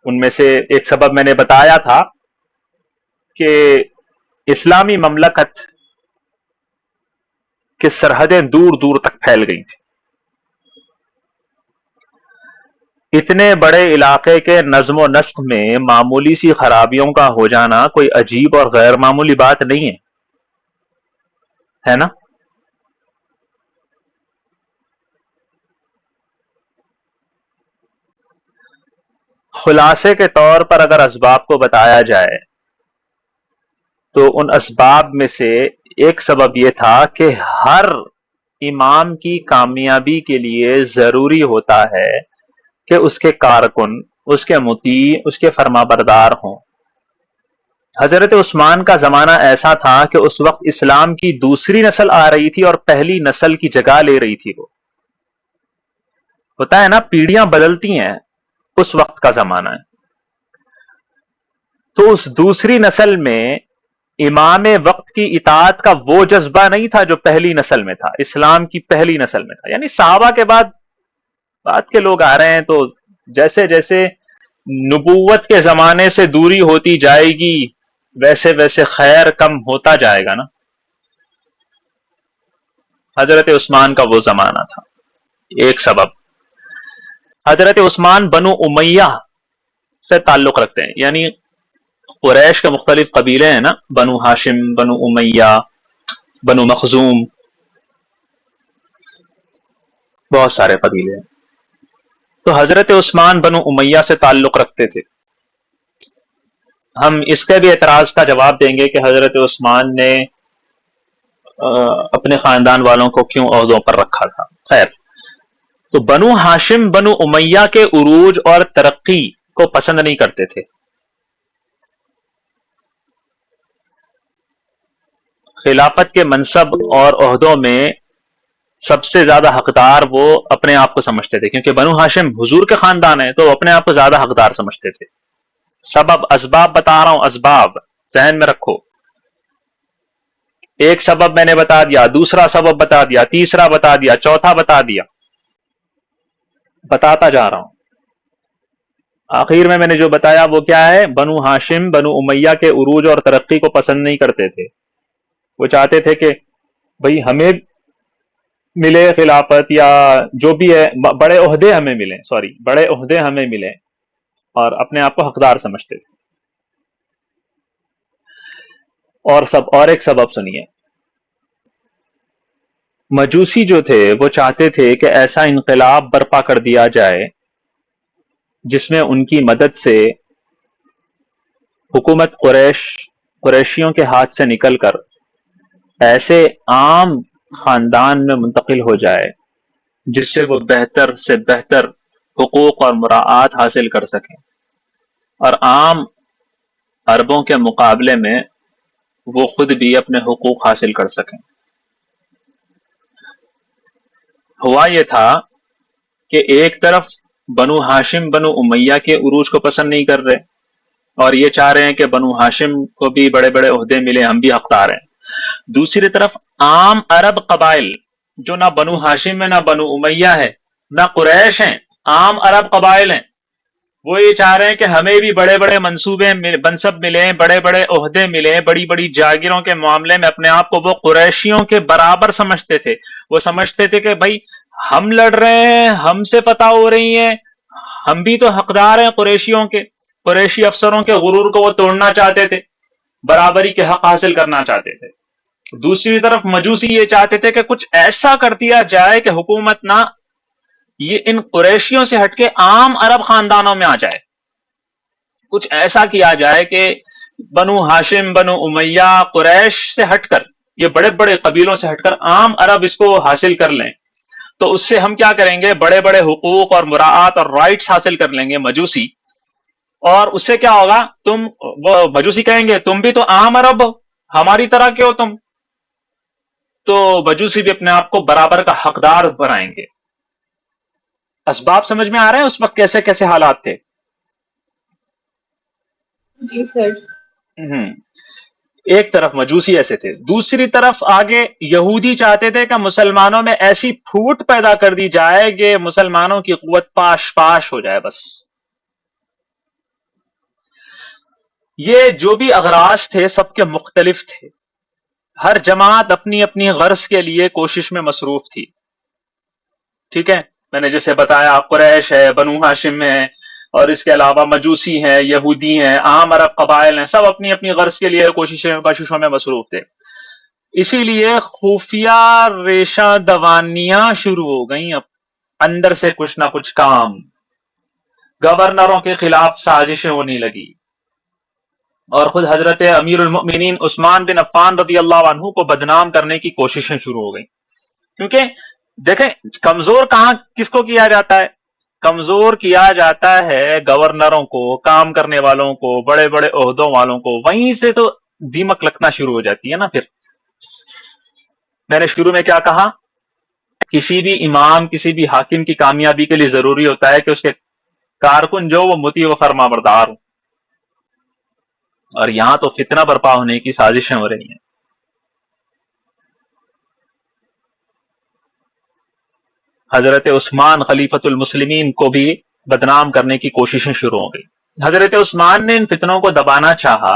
ان میں سے ایک سبب میں نے بتایا تھا کہ اسلامی مملکت کی سرحدیں دور دور تک پھیل گئی تھی۔ اتنے بڑے علاقے کے نظم و نسق میں معمولی سی خرابیوں کا ہو جانا کوئی عجیب اور غیر معمولی بات نہیں ہے نا؟ خلاصے کے طور پر اگر اسباب کو بتایا جائے تو ان اسباب میں سے ایک سبب یہ تھا کہ ہر امام کی کامیابی کے لیے ضروری ہوتا ہے کہ اس کے کارکن، اس کے مطیع، اس کے فرما بردار ہوں۔ حضرت عثمان کا زمانہ ایسا تھا کہ اس وقت اسلام کی دوسری نسل آ رہی تھی اور پہلی نسل کی جگہ لے رہی تھی۔ وہ ہوتا ہے نا، پیڑھیاں بدلتی ہیں، اس وقت کا زمانہ ہے۔ تو اس دوسری نسل میں امام وقت کی اطاعت کا وہ جذبہ نہیں تھا جو پہلی نسل میں تھا، اسلام کی پہلی نسل میں تھا۔ یعنی صحابہ کے بعد کے لوگ آ رہے ہیں تو جیسے جیسے نبوت کے زمانے سے دوری ہوتی جائے گی ویسے ویسے خیر کم ہوتا جائے گا نا۔ حضرت عثمان کا وہ زمانہ تھا۔ ایک سبب، حضرت عثمان بنو امیہ سے تعلق رکھتے ہیں، یعنی قریش کے مختلف قبیلے ہیں نا، بنو ہاشم، بنو امیہ، بنو مخزوم، بہت سارے قبیلے ہیں۔ تو حضرت عثمان بنو امیہ سے تعلق رکھتے تھے۔ ہم اس کے بھی اعتراض کا جواب دیں گے کہ حضرت عثمان نے اپنے خاندان والوں کو کیوں عہدوں پر رکھا تھا۔ خیر، تو بنو ہاشم بنو امیہ کے عروج اور ترقی کو پسند نہیں کرتے تھے۔ خلافت کے منصب اور عہدوں میں سب سے زیادہ حقدار وہ اپنے آپ کو سمجھتے تھے، کیونکہ بنو ہاشم حضور کے خاندان ہے تو اپنے آپ کو زیادہ حقدار سمجھتے تھے۔ سبب، اسباب بتا رہا ہوں، اسباب ذہن میں رکھو۔ ایک سبب میں نے بتا دیا، دوسرا سبب بتا دیا، تیسرا بتا دیا، چوتھا بتا دیا، بتاتا جا رہا ہوں۔ آخر میں نے جو بتایا وہ کیا ہے؟ بنو ہاشم بنو امیہ کے عروج اور ترقی کو پسند نہیں کرتے تھے، وہ چاہتے تھے کہ بھئی ہمیں ملے خلافت یا جو بھی ہے، بڑے عہدے ہمیں ملیں، بڑے عہدے ہمیں ملیں، اور اپنے آپ کو حقدار سمجھتے تھے۔ اور ایک سبب سنیے، مجوسی جو تھے وہ چاہتے تھے کہ ایسا انقلاب برپا کر دیا جائے جس میں ان کی مدد سے حکومت قریشیوں کے ہاتھ سے نکل کر ایسے عام خاندان میں منتقل ہو جائے جس سے وہ بہتر سے بہتر حقوق اور مراعات حاصل کر سکیں، اور عام عربوں کے مقابلے میں وہ خود بھی اپنے حقوق حاصل کر سکیں۔ ہوا یہ تھا کہ ایک طرف بنو ہاشم بنو امیہ کے عروج کو پسند نہیں کر رہے، اور یہ چاہ رہے ہیں کہ بنو ہاشم کو بھی بڑے بڑے عہدے ملے، ہم بھی حقدار ہیں۔ دوسری طرف عام عرب قبائل جو نہ بنو ہاشم میں، نہ بنو امیہ ہے، نہ قریش ہیں، عام عرب قبائل ہیں، وہ یہ چاہ رہے ہیں کہ ہمیں بھی بڑے بڑے منصوبے منصب ملیں، بڑے بڑے عہدے ملیں، بڑی بڑی جاگیروں کے معاملے میں اپنے آپ کو وہ قریشیوں کے برابر سمجھتے تھے۔ وہ سمجھتے تھے کہ بھائی ہم لڑ رہے ہیں، ہم سے فتح ہو رہی ہیں، ہم بھی تو حقدار ہیں قریشیوں کے۔ قریشی افسروں کے غرور کو وہ توڑنا چاہتے تھے، برابری کے حق حاصل کرنا چاہتے تھے۔ دوسری طرف مجوسی یہ چاہتے تھے کہ کچھ ایسا کر دیا جائے کہ حکومت نہ یہ ان قریشیوں سے ہٹ کے عام عرب خاندانوں میں آ جائے، کچھ ایسا کیا جائے کہ بنو ہاشم بنو امیہ قریش سے ہٹ کر، یہ بڑے بڑے قبیلوں سے ہٹ کر عام عرب اس کو حاصل کر لیں، تو اس سے ہم کیا کریں گے؟ بڑے بڑے حقوق اور مراعات اور رائٹس حاصل کر لیں گے مجوسی، اور اس سے کیا ہوگا؟ وہ مجوسی کہیں گے تم بھی تو عام عرب ہو، ہماری طرح کے ہو تم، تو مجوسی بھی اپنے آپ کو برابر کا حقدار بنائیں گے۔ اسباب سمجھ میں آ رہے ہیں اس وقت کیسے کیسے حالات تھے؟ جی سر۔ ایک طرف مجوسی ایسے تھے، دوسری طرف آگے یہودی چاہتے تھے کہ مسلمانوں میں ایسی پھوٹ پیدا کر دی جائے کہ مسلمانوں کی قوت پاش پاش ہو جائے۔ بس یہ جو بھی اغراض تھے سب کے مختلف تھے، ہر جماعت اپنی اپنی غرض کے لیے کوشش میں مصروف تھی، ٹھیک ہے؟ میں نے جیسے بتایا قریش ہے، بنو ہاشم ہے، اور اس کے علاوہ مجوسی ہیں، یہودی ہیں، عام عرب قبائل ہیں، سب اپنی اپنی غرض کے لیے کوششوں میں مصروف تھے۔ اسی لیے خفیہ ریشہ دوانیاں شروع ہو گئیں، اب اندر سے کچھ نہ کچھ کام، گورنروں کے خلاف سازشیں ہونے لگی، اور خود حضرت امیر المؤمنین عثمان بن عفان رضی اللہ عنہ کو بدنام کرنے کی کوششیں شروع ہو گئیں۔ کیونکہ دیکھیں کمزور کہاں کس کو کیا جاتا ہے؟ کمزور کیا جاتا ہے گورنروں کو، کام کرنے والوں کو، بڑے بڑے عہدوں والوں کو، وہیں سے تو دیمک لگنا شروع ہو جاتی ہے نا۔ پھر میں نے شروع میں کیا کہا؟ کسی بھی امام، کسی بھی حاکم کی کامیابی کے لیے ضروری ہوتا ہے کہ اس کے کارکن جو وہ مطیع و فرما بردار ہوں، اور یہاں تو فتنہ برپا ہونے کی سازشیں ہو رہی ہیں۔ حضرت عثمان خلیفۃ المسلمین کو بھی بدنام کرنے کی کوششیں شروع ہو گئی۔ حضرت عثمان نے ان فتنوں کو دبانا چاہا،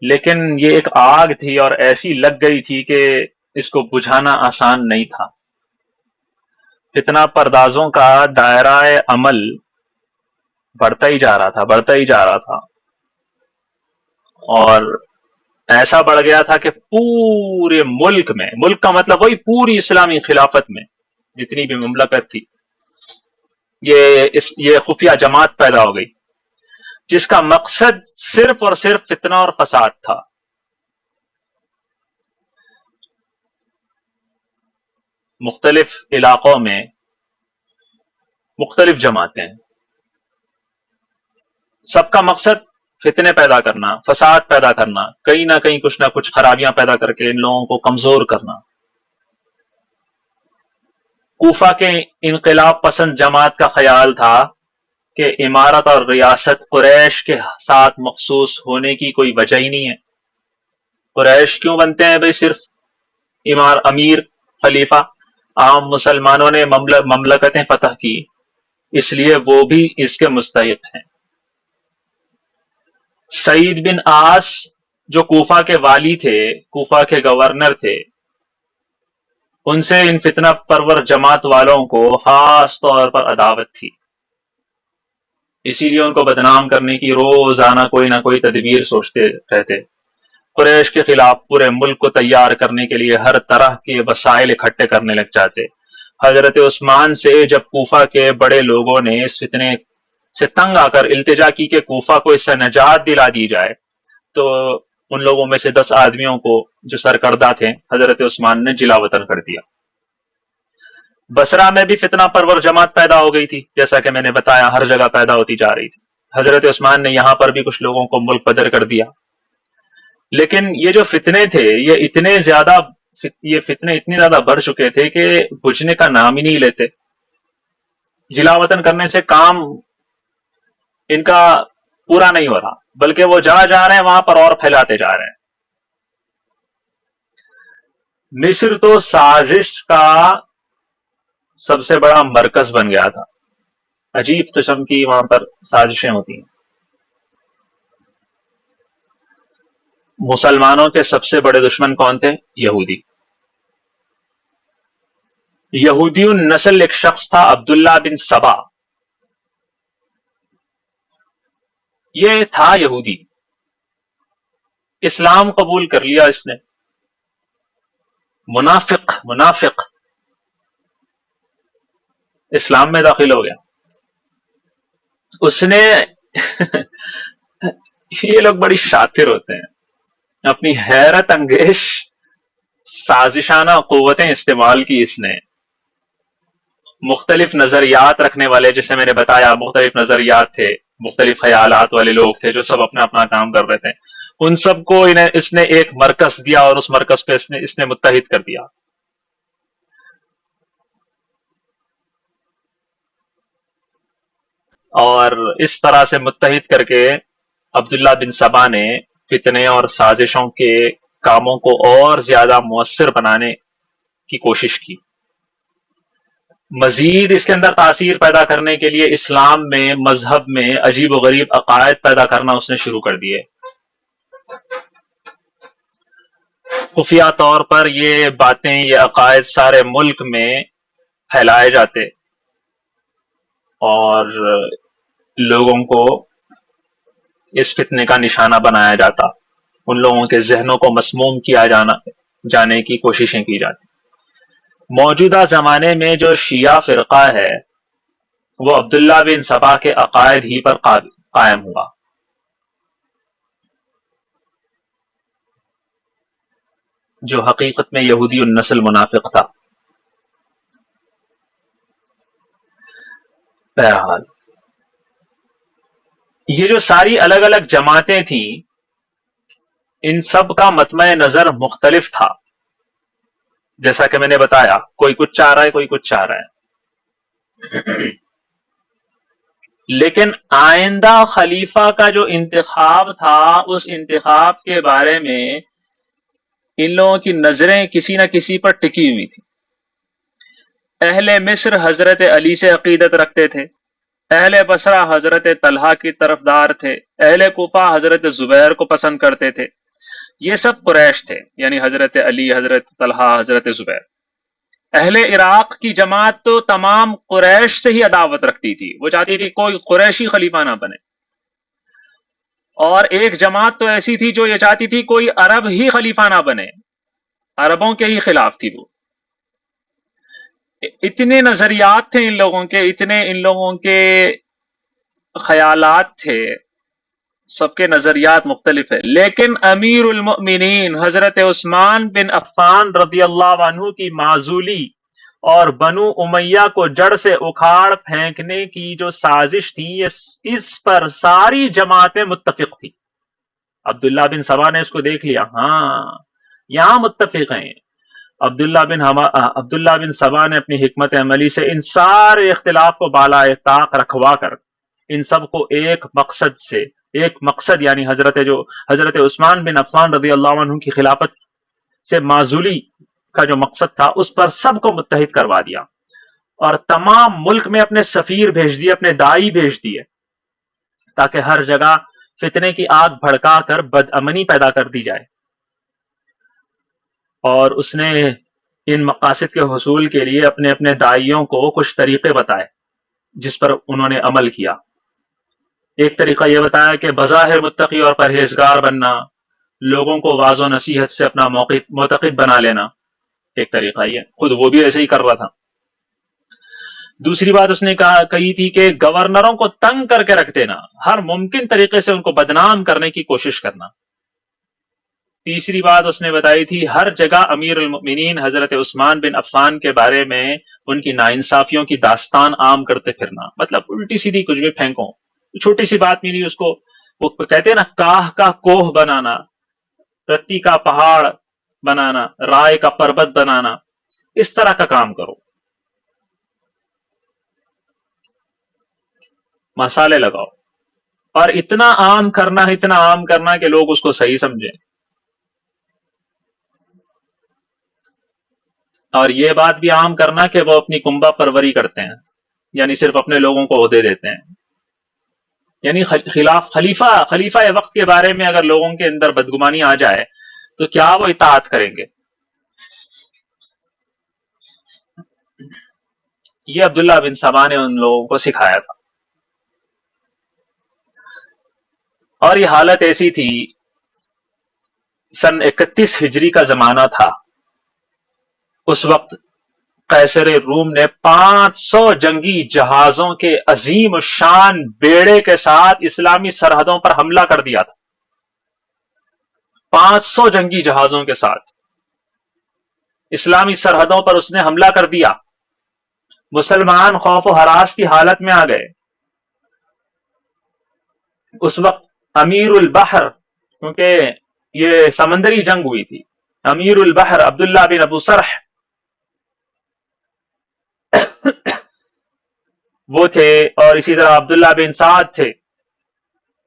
لیکن یہ ایک آگ تھی اور ایسی لگ گئی تھی کہ اس کو بجھانا آسان نہیں تھا۔ فتنہ پردازوں کا دائرہ عمل بڑھتا ہی جا رہا تھا، اور ایسا بڑھ گیا تھا کہ پورے ملک میں، ملک کا مطلب وہی پوری اسلامی خلافت میں جتنی بھی مملکت تھی، یہ خفیہ جماعت پیدا ہو گئی جس کا مقصد صرف اور صرف فتنہ اور فساد تھا۔ مختلف علاقوں میں مختلف جماعتیں، سب کا مقصد فتنے پیدا کرنا، فساد پیدا کرنا، کہیں نہ کہیں کچھ نہ کچھ خرابیاں پیدا کر کے ان لوگوں کو کمزور کرنا۔ کوفہ کے انقلاب پسند جماعت کا خیال تھا کہ امارت اور ریاست قریش کے ساتھ مخصوص ہونے کی کوئی وجہ ہی نہیں ہے، قریش کیوں بنتے ہیں بھئی صرف امیر خلیفہ؟ عام مسلمانوں نے مملکتیں فتح کی، اس لیے وہ بھی اس کے مستحق ہیں۔ سعید بن عاص جو کوفہ کے والی تھے، کوفہ کے گورنر تھے، ان سے ان فتنہ پرور جماعت والوں کو خاص طور پر عداوت تھی، اسی لیے ان کو بدنام کرنے کی روزانہ کوئی نہ کوئی تدبیر سوچتے رہتے۔ قریش کے خلاف پورے ملک کو تیار کرنے کے لیے ہر طرح کے وسائل اکٹھے کرنے لگ جاتے۔ حضرت عثمان سے جب کوفہ کے بڑے لوگوں نے اس فتنے سے تنگ آ کر التجا کی کہ کوفہ کو اس سے نجات دلا دی جائے، تو ان لوگوں میں سے 10 آدمیوں کو جو سرکردہ تھے حضرت عثمان نے جلا وطن کر دیا۔ بصرہ میں بھی فتنہ پرور جماعت پیدا ہو گئی تھی، جیسا کہ میں نے بتایا ہر جگہ پیدا ہوتی جا رہی تھی۔ حضرت عثمان نے یہاں پر بھی کچھ لوگوں کو ملک بدر کر دیا، لیکن یہ جو فتنے تھے یہ اتنے زیادہ بڑھ چکے تھے کہ بجھنے کا نام ہی نہیں لیتے۔ جلا وطن کرنے سے کام ان کا پورا نہیں ہو رہا، بلکہ وہ جہاں جا رہے ہیں وہاں پر اور پھیلاتے جا رہے ہیں۔ مصر تو سازش کا سب سے بڑا مرکز بن گیا تھا، عجیب قسم کی وہاں پر سازشیں ہوتی ہیں۔ مسلمانوں کے سب سے بڑے دشمن کون تھے؟ یہودی۔ یہودی النسل ایک شخص تھا عبداللہ بن سبا، یہ تھا یہودی، اسلام قبول کر لیا اس نے، منافق اسلام میں داخل ہو گیا۔ اس نے یہ لوگ بڑی شاطر ہوتے ہیں، اپنی حیرت انگیز سازشانہ قوتیں استعمال کی اس نے۔ مختلف نظریات رکھنے والے، جیسے میں نے بتایا مختلف نظریات تھے، مختلف خیالات والے لوگ تھے جو سب اپنا اپنا کام کر رہے تھے، ان سب کو اس نے ایک مرکز دیا اور اس مرکز پہ اس نے متحد کر دیا۔ اور اس طرح سے متحد کر کے عبداللہ بن سبا نے فتنے اور سازشوں کے کاموں کو اور زیادہ مؤثر بنانے کی کوشش کی۔ مزید اس کے اندر تاثیر پیدا کرنے کے لیے اسلام میں، مذہب میں عجیب و غریب عقائد پیدا کرنا اس نے شروع کر دیے۔ خفیہ طور پر یہ باتیں، یہ عقائد سارے ملک میں پھیلائے جاتے اور لوگوں کو اس فتنے کا نشانہ بنایا جاتا، ان لوگوں کے ذہنوں کو مسموم کیا جانے کی کوششیں کی جاتی۔ موجودہ زمانے میں جو شیعہ فرقہ ہے وہ عبداللہ بن سبا کے عقائد ہی پر قائم ہوا۔ جو حقیقت میں یہودی النسل منافق تھا۔ بہرحال یہ جو ساری الگ الگ جماعتیں تھیں، ان سب کا مطمع نظر مختلف تھا، جیسا کہ میں نے بتایا کوئی کچھ چاہ رہا ہے، کوئی کچھ چاہ رہا ہے، لیکن آئندہ خلیفہ کا جو انتخاب تھا اس انتخاب کے بارے میں ان لوگوں کی نظریں کسی نہ کسی پر ٹکی ہوئی تھی۔ اہل مصر حضرت علی سے عقیدت رکھتے تھے، اہل بصرہ حضرت طلحہ کی طرفدار تھے، اہل کوفہ حضرت زبیر کو پسند کرتے تھے۔ یہ سب قریش تھے، یعنی حضرت علی، حضرت طلحہ، حضرت زبیر۔ اہل عراق کی جماعت تو تمام قریش سے ہی عداوت رکھتی تھی، وہ چاہتی تھی کوئی قریشی خلیفہ نہ بنے۔ اور ایک جماعت تو ایسی تھی جو یہ چاہتی تھی کوئی عرب ہی خلیفہ نہ بنے، عربوں کے ہی خلاف تھی وہ۔ اتنے نظریات تھے ان لوگوں کے، اتنے ان لوگوں کے خیالات تھے، سب کے نظریات مختلف ہے، لیکن امیر المؤمنین حضرت عثمان بن عفان رضی اللہ عنہ کی معزولی اور بنو امیہ کو جڑ سے اکھاڑ پھینکنے کی جو سازش تھی، اس پر ساری جماعتیں متفق تھی۔ عبداللہ بن سبا نے اس کو دیکھ لیا، ہاں یہاں متفق ہیں۔ عبداللہ بن سبا نے اپنی حکمت عملی سے ان سارے اختلاف کو بالائے طاق رکھوا کر ان سب کو ایک مقصد سے، ایک مقصد یعنی حضرت عثمان بن عفان رضی اللہ عنہ کی خلافت سے معزولی کا جو مقصد تھا اس پر سب کو متحد کروا دیا، اور تمام ملک میں اپنے سفیر بھیج دیے، اپنے دائی بھیج دیے، تاکہ ہر جگہ فتنے کی آگ بھڑکا کر بد امنی پیدا کر دی جائے۔ اور اس نے ان مقاصد کے حصول کے لیے اپنے اپنے دائیوں کو کچھ طریقے بتائے جس پر انہوں نے عمل کیا۔ ایک طریقہ یہ بتایا کہ بظاہر متقی اور پرہیزگار بننا، لوگوں کو واعظ و نصیحت سے اپنا معتقد بنا لینا، ایک طریقہ یہ، خود وہ بھی ایسے ہی کر رہا تھا۔ دوسری بات اس نے کہی تھی کہ گورنروں کو تنگ کر کے رکھ دینا، ہر ممکن طریقے سے ان کو بدنام کرنے کی کوشش کرنا۔ تیسری بات اس نے بتائی تھی ہر جگہ امیر المؤمنین حضرت عثمان بن عفان کے بارے میں ان کی ناانصافیوں کی داستان عام کرتے پھرنا، مطلب الٹی سیدھی کچھ بھی پھینکو، چھوٹی سی بات ملی اس کو، وہ کہتے ہیں نا کاہ کا کوہ بنانا، رتی کا پہاڑ بنانا، رائے کا پربت بنانا، اس طرح کا کام کرو، مسالے لگاؤ، اور اتنا عام کرنا کہ لوگ اس کو صحیح سمجھیں۔ اور یہ بات بھی عام کرنا کہ وہ اپنی کنبہ پروری کرتے ہیں، یعنی صرف اپنے لوگوں کو عہدے دیتے ہیں، یعنی خلیفہ وقت کے بارے میں اگر لوگوں کے اندر بدگمانی آ جائے تو کیا وہ اطاعت کریں گے؟ یہ عبداللہ بن سبا نے ان لوگوں کو سکھایا تھا۔ اور یہ حالت ایسی تھی، سن 31 ہجری کا زمانہ تھا، اس وقت قیصر روم نے 500 جنگی جہازوں کے عظیم الشان بیڑے کے ساتھ اسلامی سرحدوں پر حملہ کر دیا تھا۔ 500 جنگی جہازوں کے ساتھ اسلامی سرحدوں پر اس نے حملہ کر دیا۔ مسلمان خوف و ہراس کی حالت میں آ گئے۔ اس وقت امیر البحر، کیونکہ یہ سمندری جنگ ہوئی تھی، امیر البحر عبداللہ بن ابو سرح وہ تھے، اور اسی طرح عبداللہ بن سعد تھے۔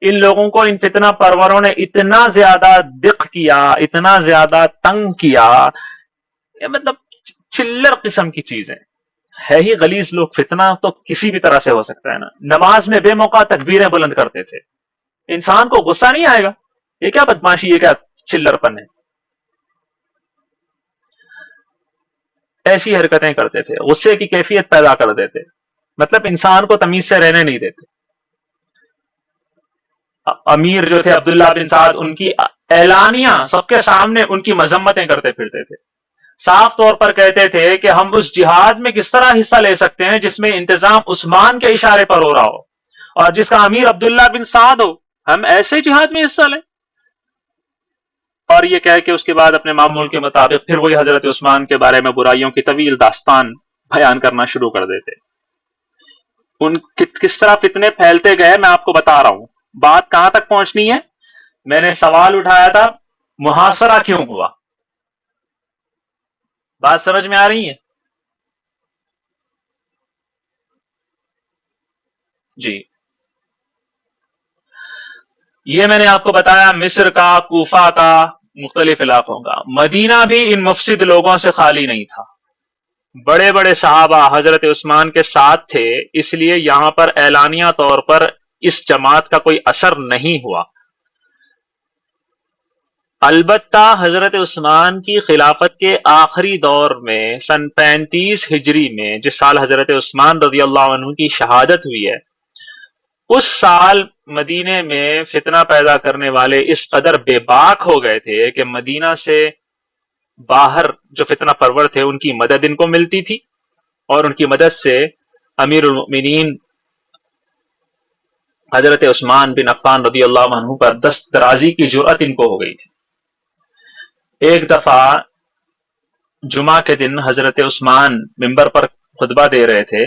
ان لوگوں کو ان فتنہ پروروں نے اتنا زیادہ دق کیا، اتنا زیادہ تنگ کیا، یہ مطلب چلر قسم کی چیزیں ہے ہی غلیظ لوگ۔ فتنہ تو کسی بھی طرح سے ہو سکتا ہے نا، نماز میں بے موقع تکبیریں بلند کرتے تھے، انسان کو غصہ نہیں آئے گا؟ یہ کیا بدماشی، یہ کیا چلر پن ہے؟ ایسی حرکتیں کرتے تھے، غصے کی کیفیت پیدا کر دیتے، مطلب انسان کو تمیز سے رہنے نہیں دیتے۔ امیر جو تھے عبداللہ بن سعد، ان کی اعلانیہ سب کے سامنے ان کی مذمتیں کرتے پھرتے تھے، صاف طور پر کہتے تھے کہ ہم اس جہاد میں کس طرح حصہ لے سکتے ہیں جس میں انتظام عثمان کے اشارے پر ہو رہا ہو اور جس کا امیر عبداللہ بن سعد ہو، ہم ایسے جہاد میں حصہ لیں؟ اور یہ کہہ کے اس کے بعد اپنے معمول کے مطابق پھر وہی حضرت عثمان کے بارے میں برائیوں کی طویل داستان بیان کرنا شروع کر دیتے۔ ان کس طرح فتنے پھیلتے گئے میں آپ کو بتا رہا ہوں۔ بات کہاں تک پہنچنی ہے؟ میں نے سوال اٹھایا تھا محاصرہ کیوں ہوا؟ بات سمجھ میں آ رہی ہے؟ جی، یہ میں نے آپ کو بتایا مصر کا، کوفہ کا، مختلف علاقوں کا۔ مدینہ بھی ان مفسد لوگوں سے خالی نہیں تھا۔ بڑے بڑے صحابہ حضرت عثمان کے ساتھ تھے، اس لیے یہاں پر اعلانیہ طور پر اس جماعت کا کوئی اثر نہیں ہوا۔ البتہ حضرت عثمان کی خلافت کے آخری دور میں سن 35 ہجری میں، جس سال حضرت عثمان رضی اللہ عنہ کی شہادت ہوئی ہے، اس سال مدینے میں فتنہ پیدا کرنے والے اس قدر بے باک ہو گئے تھے کہ مدینہ سے باہر جو فتنہ پرور تھے ان کی مدد ان کو ملتی تھی، اور ان کی مدد سے امیر المؤمنین حضرت عثمان بن عفان رضی اللہ عنہ پر دست درازی کی جرأت ان کو ہو گئی تھی۔ ایک دفعہ جمعہ کے دن حضرت عثمان ممبر پر خطبہ دے رہے تھے،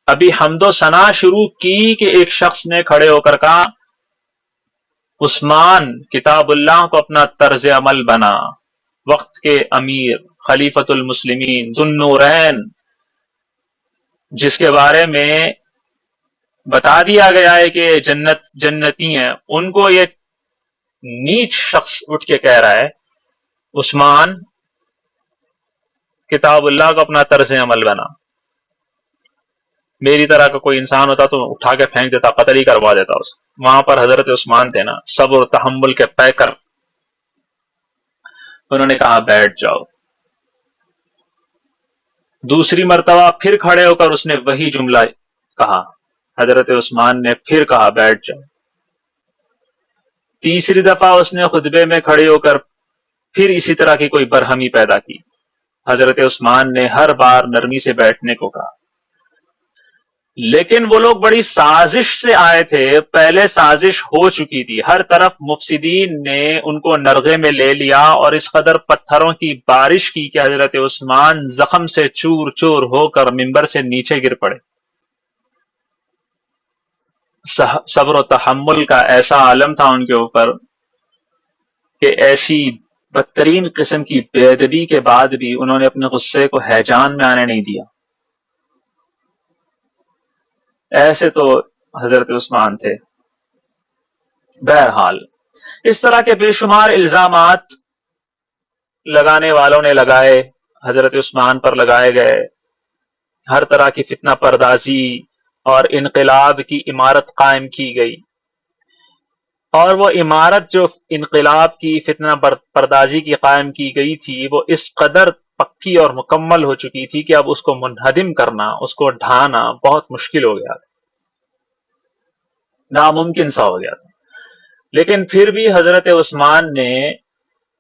ابھی حمد و ثنا شروع کی کہ ایک شخص نے کھڑے ہو کر کہا عثمان کتاب اللہ کو اپنا طرز عمل بنا، وقت کے امیر، خلیفۃ المسلمین، ذو النورین، جس کے بارے میں بتا دیا گیا ہے کہ جنتی ہیں، ان کو یہ نیچ شخص اٹھ کے کہہ رہا ہے عثمان کتاب اللہ کو اپنا طرز عمل بنا، میری طرح کا کوئی انسان ہوتا تو اٹھا کے پھینک دیتا، قتل ہی کروا دیتا اس۔ وہاں پر حضرت عثمان تھے نا، صبر و تحمل کے پیکر، انہوں نے کہا بیٹھ جاؤ۔ دوسری مرتبہ پھر کھڑے ہو کر اس نے وہی جملہ کہا، حضرت عثمان نے پھر کہا بیٹھ جاؤ۔ تیسری دفعہ اس نے خطبے میں کھڑے ہو کر پھر اسی طرح کی کوئی برہمی پیدا کی، حضرت عثمان نے ہر بار نرمی سے بیٹھنے کو کہا، لیکن وہ لوگ بڑی سازش سے آئے تھے، پہلے سازش ہو چکی تھی، ہر طرف مفسدین نے ان کو نرغے میں لے لیا اور اس قدر پتھروں کی بارش کی کہ حضرت عثمان زخم سے چور چور ہو کر ممبر سے نیچے گر پڑے۔ صبر و تحمل کا ایسا عالم تھا ان کے اوپر کہ ایسی بدترین قسم کی بے ادبی کے بعد بھی انہوں نے اپنے غصے کو ہیجان میں آنے نہیں دیا۔ ایسے تو حضرت عثمان تھے۔ بہرحال اس طرح کے بے شمار الزامات لگانے والوں نے لگائے، حضرت عثمان پر لگائے گئے، ہر طرح کی فتنہ پردازی اور انقلاب کی عمارت قائم کی گئی، اور وہ عمارت جو انقلاب کی فتنہ پردازی کی قائم کی گئی تھی وہ اس قدر پکی اور مکمل ہو چکی تھی کہ اب اس کو منہدم کرنا، اس کو ڈھانا بہت مشکل ہو گیا تھا، ناممکن سا ہو گیا تھا۔ لیکن پھر بھی حضرت عثمان نے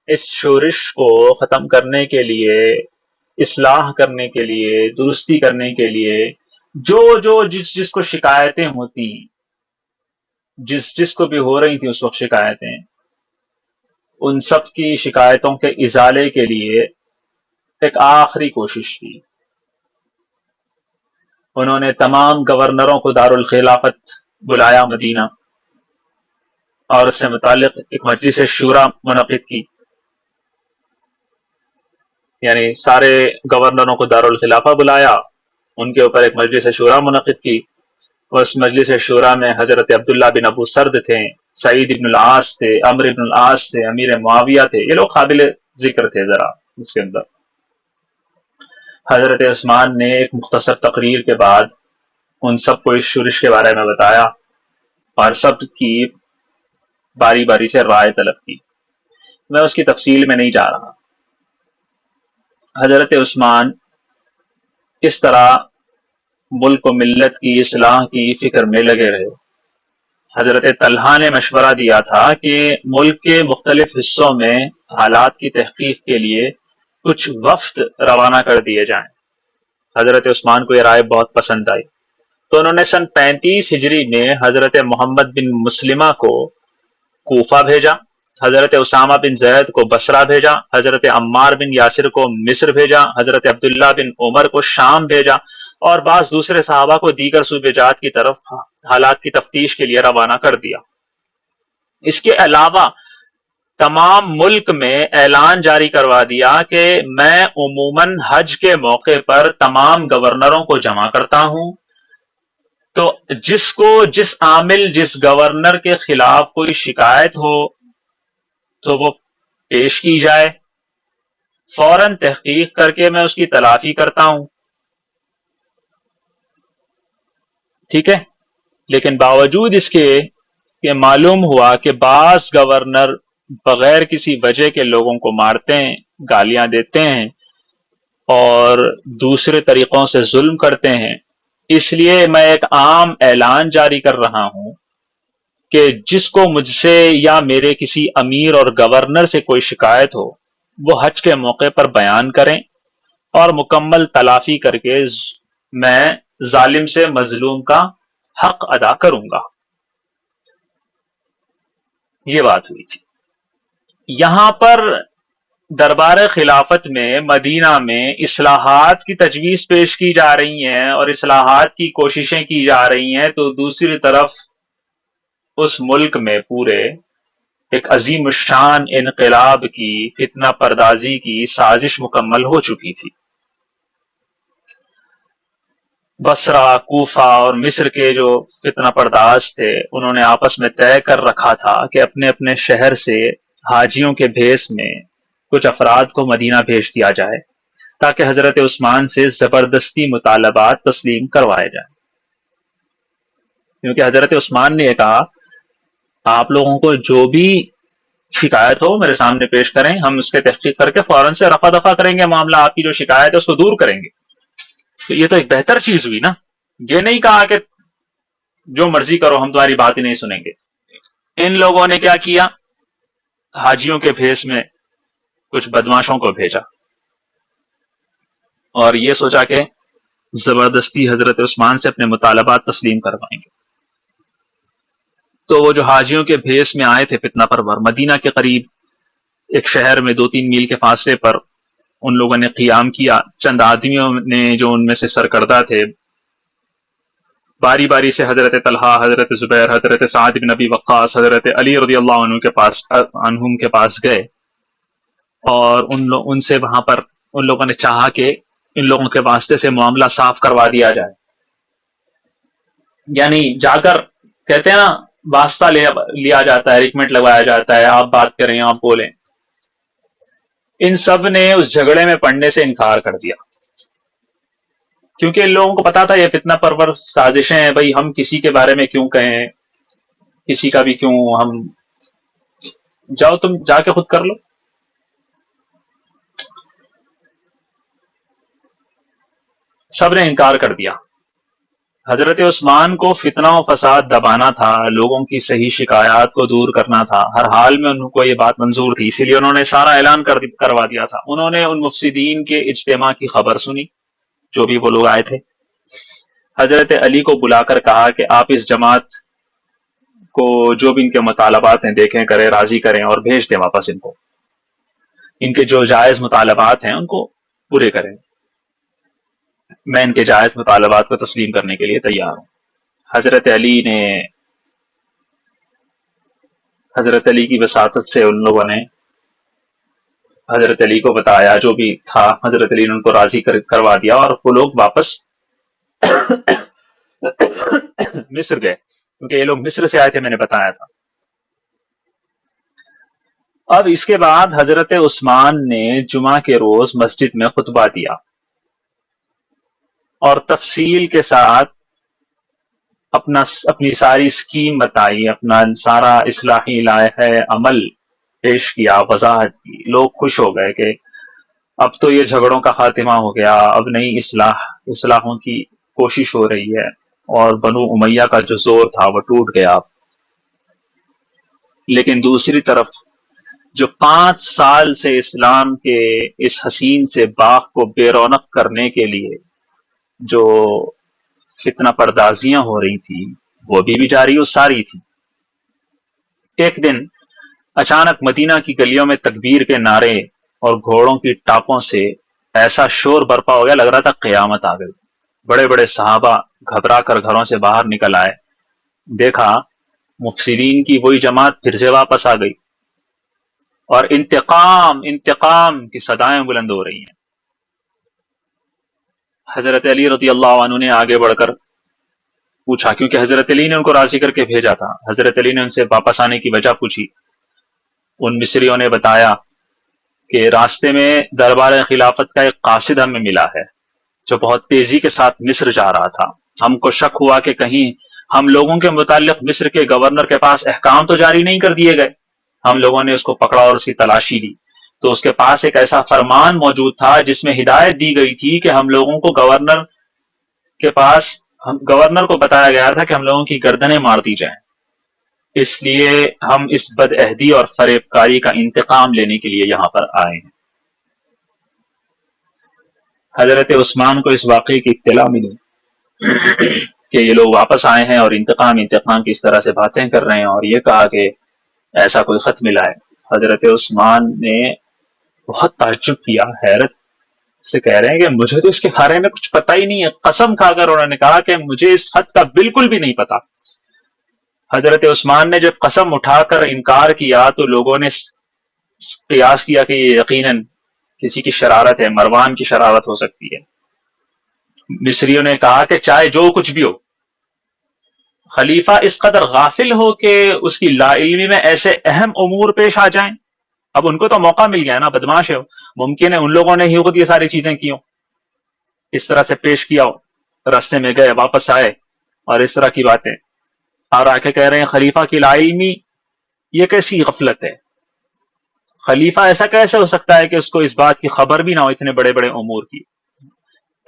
اس شورش کو ختم کرنے کے لیے، اصلاح کرنے کے لیے، درستی کرنے کے لیے جس کو شکایتیں ہوتی، جس کو بھی ہو رہی تھی اس وقت شکایتیں، ان سب کی شکایتوں کے ازالے کے لیے ایک آخری کوشش کی۔ انہوں نے تمام گورنروں کو دارالخلافت بلایا مدینہ، اور اس سے متعلق ایک مجلس شورا منعقد کی، یعنی سارے گورنروں کو دارالخلافہ بلایا، ان کے اوپر ایک مجلس شورا منعقد کی۔ اس مجلس شورا میں حضرت عبداللہ بن ابو سرد تھے، سعید بن العاص تھے، عمرو بن العاص تھے، امیر معاویہ تھے، یہ لوگ قابل ذکر تھے۔ ذرا اس کے اندر حضرت عثمان نے ایک مختصر تقریر کے بعد ان سب کو اس شورش کے بارے میں بتایا اور سب کی باری باری سے رائے طلب کی۔ میں اس کی تفصیل میں نہیں جا رہا۔ حضرت عثمان اس طرح ملک و ملت کی اصلاح کی فکر میں لگے رہے۔ حضرت طلحہ نے مشورہ دیا تھا کہ ملک کے مختلف حصوں میں حالات کی تحقیق کے لیے کچھ وفد روانہ کر دیے جائیں۔ حضرت عثمان کو یہ رائے بہت پسند آئی، تو انہوں نے سن 35 ہجری میں حضرت محمد بن مسلمہ کو کوفہ بھیجا، حضرت اسامہ بن زید کو بصرہ بھیجا، حضرت عمار بن یاسر کو مصر بھیجا، حضرت عبداللہ بن عمر کو شام بھیجا، اور بعض دوسرے صحابہ کو دیگر صوبے جات کی طرف حالات کی تفتیش کے لیے روانہ کر دیا۔ اس کے علاوہ تمام ملک میں اعلان جاری کروا دیا کہ میں عموماً حج کے موقع پر تمام گورنروں کو جمع کرتا ہوں، تو جس عامل جس گورنر کے خلاف کوئی شکایت ہو تو وہ پیش کی جائے، فوراً تحقیق کر کے میں اس کی تلافی کرتا ہوں، ٹھیک ہے۔ لیکن باوجود اس کے کہ معلوم ہوا کہ بعض گورنر بغیر کسی وجہ کے لوگوں کو مارتے ہیں، گالیاں دیتے ہیں اور دوسرے طریقوں سے ظلم کرتے ہیں، اس لیے میں ایک عام اعلان جاری کر رہا ہوں کہ جس کو مجھ سے یا میرے کسی امیر اور گورنر سے کوئی شکایت ہو وہ حج کے موقع پر بیان کریں، اور مکمل تلافی کر کے میں ظالم سے مظلوم کا حق ادا کروں گا۔ یہ بات ہوئی تھی۔ یہاں پر دربار خلافت میں مدینہ میں اصلاحات کی تجویز پیش کی جا رہی ہیں اور اصلاحات کی کوششیں کی جا رہی ہیں، تو دوسری طرف اس ملک میں پورے ایک عظیم الشان انقلاب کی فتنہ پردازی کی سازش مکمل ہو چکی تھی۔ بصرہ، کوفہ اور مصر کے جو فتنہ پرداز تھے انہوں نے آپس میں طے کر رکھا تھا کہ اپنے اپنے شہر سے حاجیوں کے بھیس میں کچھ افراد کو مدینہ بھیج دیا جائے تاکہ حضرت عثمان سے زبردستی مطالبات تسلیم کروائے جائیں، کیونکہ حضرت عثمان نے یہ کہا آپ لوگوں کو جو بھی شکایت ہو میرے سامنے پیش کریں، ہم اس کے تحقیق کر کے فوراً سے رفع دفع کریں گے، معاملہ آپ کی جو شکایت ہے اس کو دور کریں گے۔ تو یہ تو ایک بہتر چیز ہوئی نا، یہ نہیں کہا کہ جو مرضی کرو ہم تمہاری بات ہی نہیں سنیں گے۔ ان لوگوں نے کیا کیا، حاجیوں کے بھیس میں کچھ بدماشوں کو بھیجا اور یہ سوچا کہ زبردستی حضرت عثمان سے اپنے مطالبات تسلیم کروائیں گے۔ تو وہ جو حاجیوں کے بھیس میں آئے تھے فتنہ پرور، مدینہ کے قریب ایک شہر میں 2-3 میل کے فاصلے پر ان لوگوں نے قیام کیا۔ چند آدمیوں نے جو ان میں سے سرکردہ تھے باری باری سے حضرت طلحہ، حضرت زبیر، حضرت سعد بن ابی وقاص، حضرت علی رضی اللہ عنہم کے پاس گئے اور ان سے وہاں پر ان لوگوں نے چاہا کہ ان لوگوں کے واسطے سے معاملہ صاف کروا دیا جائے، یعنی جا کر کہتے ہیں نا واسطہ لیا جاتا ہے، ریکمنٹ لگوایا جاتا ہے، آپ بات کریں، آپ بولیں۔ ان سب نے اس جھگڑے میں پڑنے سے انکار کر دیا، کیونکہ ان لوگوں کو پتا تھا یہ فتنہ پرور سازشیں ہیں، بھائی ہم کسی کے بارے میں کیوں کہیں، کسی کا بھی کیوں، ہم جاؤ تم جا کے خود کر لو۔ سب نے انکار کر دیا۔ حضرت عثمان کو فتنہ و فساد دبانا تھا، لوگوں کی صحیح شکایات کو دور کرنا تھا، ہر حال میں ان کو یہ بات منظور تھی، اسی لیے انہوں نے سارا اعلان کروا دیا تھا۔ انہوں نے ان مفسدین کے اجتماع کی خبر سنی، جو بھی وہ لوگ آئے تھے، حضرت علی کو بلا کر کہا کہ آپ اس جماعت کو جو بھی ان کے مطالبات ہیں دیکھیں، کریں، راضی کریں اور بھیج دیں واپس ان کو، ان کے جو جائز مطالبات ہیں ان کو پورے کریں، میں ان کے جائز مطالبات کو تسلیم کرنے کے لیے تیار ہوں۔ حضرت علی کی وساطت سے ان لوگوں نے حضرت علی کو بتایا، جو بھی تھا حضرت علی نے ان کو راضی کروا دیا اور وہ لوگ واپس مصر گئے، کیونکہ یہ لوگ مصر سے آئے تھے، میں نے بتایا تھا۔ اب اس کے بعد حضرت عثمان نے جمعہ کے روز مسجد میں خطبہ دیا اور تفصیل کے ساتھ اپنی ساری اسکیم بتائی، اپنا سارا اصلاحی لائحہ عمل پیش کیا، وضاحت کی۔ لوگ خوش ہو گئے کہ اب تو یہ جھگڑوں کا خاتمہ ہو گیا، اب نئی اصلاحوں کی کوشش ہو رہی ہے، اور بنو امیہ کا جو زور تھا وہ ٹوٹ گیا۔ لیکن دوسری طرف جو 5 سال سے اسلام کے اس حسین سے باغ کو بے رونق کرنے کے لیے جو فتنہ پردازیاں ہو رہی تھی وہ بھی جاری و ساری تھی۔ ایک دن اچانک مدینہ کی گلیوں میں تکبیر کے نعرے اور گھوڑوں کی ٹاپوں سے ایسا شور برپا ہو گیا، لگ رہا تھا قیامت آ گئی۔ بڑے بڑے صحابہ گھبرا کر گھروں سے باہر نکل آئے، دیکھا مفسدین کی وہی جماعت پھر سے واپس آ گئی اور انتقام انتقام کی صدائیں بلند ہو رہی ہیں۔ حضرت علی رضی اللہ عنہ نے آگے بڑھ کر پوچھا، کیونکہ حضرت علی نے ان کو راضی کر کے بھیجا تھا، حضرت علی نے ان سے واپس آنے کی وجہ پوچھی۔ ان مصریوں نے بتایا کہ راستے میں دربار خلافت کا ایک قاصد ہمیں ملا ہے جو بہت تیزی کے ساتھ مصر جا رہا تھا، ہم کو شک ہوا کہ کہیں ہم لوگوں کے متعلق مصر کے گورنر کے پاس احکام تو جاری نہیں کر دیے گئے۔ ہم لوگوں نے اس کو پکڑا اور اس کی تلاشی لی، تو اس کے پاس ایک ایسا فرمان موجود تھا جس میں ہدایت دی گئی تھی کہ ہم لوگوں کو گورنر کو بتایا گیا تھا کہ ہم لوگوں کی گردنیں مار دی جائیں، اس لیے ہم اس بد عہدی اور فریب کاری کا انتقام لینے کے لیے یہاں پر آئے ہیں۔ حضرت عثمان کو اس واقعے کی اطلاع ملی کہ یہ لوگ واپس آئے ہیں اور انتقام کی اس طرح سے باتیں کر رہے ہیں، اور یہ کہا کہ ایسا کوئی خط ملا ہے۔ حضرت عثمان نے بہت تعجب کیا، حیرت سے کہہ رہے ہیں کہ مجھے تو اس کے بارے میں کچھ پتہ ہی نہیں ہے، قسم کھا کر انہوں نے کہا کہ مجھے اس خط کا بالکل بھی نہیں پتا۔ حضرت عثمان نے جب قسم اٹھا کر انکار کیا تو لوگوں نے قیاس کیا کہ یہ یقیناً کسی کی شرارت ہے، مروان کی شرارت ہو سکتی ہے۔ مصریوں نے کہا کہ چاہے جو کچھ بھی ہو، خلیفہ اس قدر غافل ہو کہ اس کی لا علمی میں ایسے اہم امور پیش آ جائیں. اب ان کو تو موقع مل گیا نا، بدماش ہے، ممکن ہے ان لوگوں نے ہی خود یہ ساری چیزیں کی ہوں، اس طرح سے پیش کیا ہو، راستے میں گئے واپس آئے اور اس طرح کی باتیں، اور آ کے کہہ رہے ہیں خلیفہ کی لا علمی. یہ کیسی غفلت ہے؟ خلیفہ ایسا کیسے ہو سکتا ہے کہ اس کو اس بات کی خبر بھی نہ ہو اتنے بڑے بڑے امور کی؟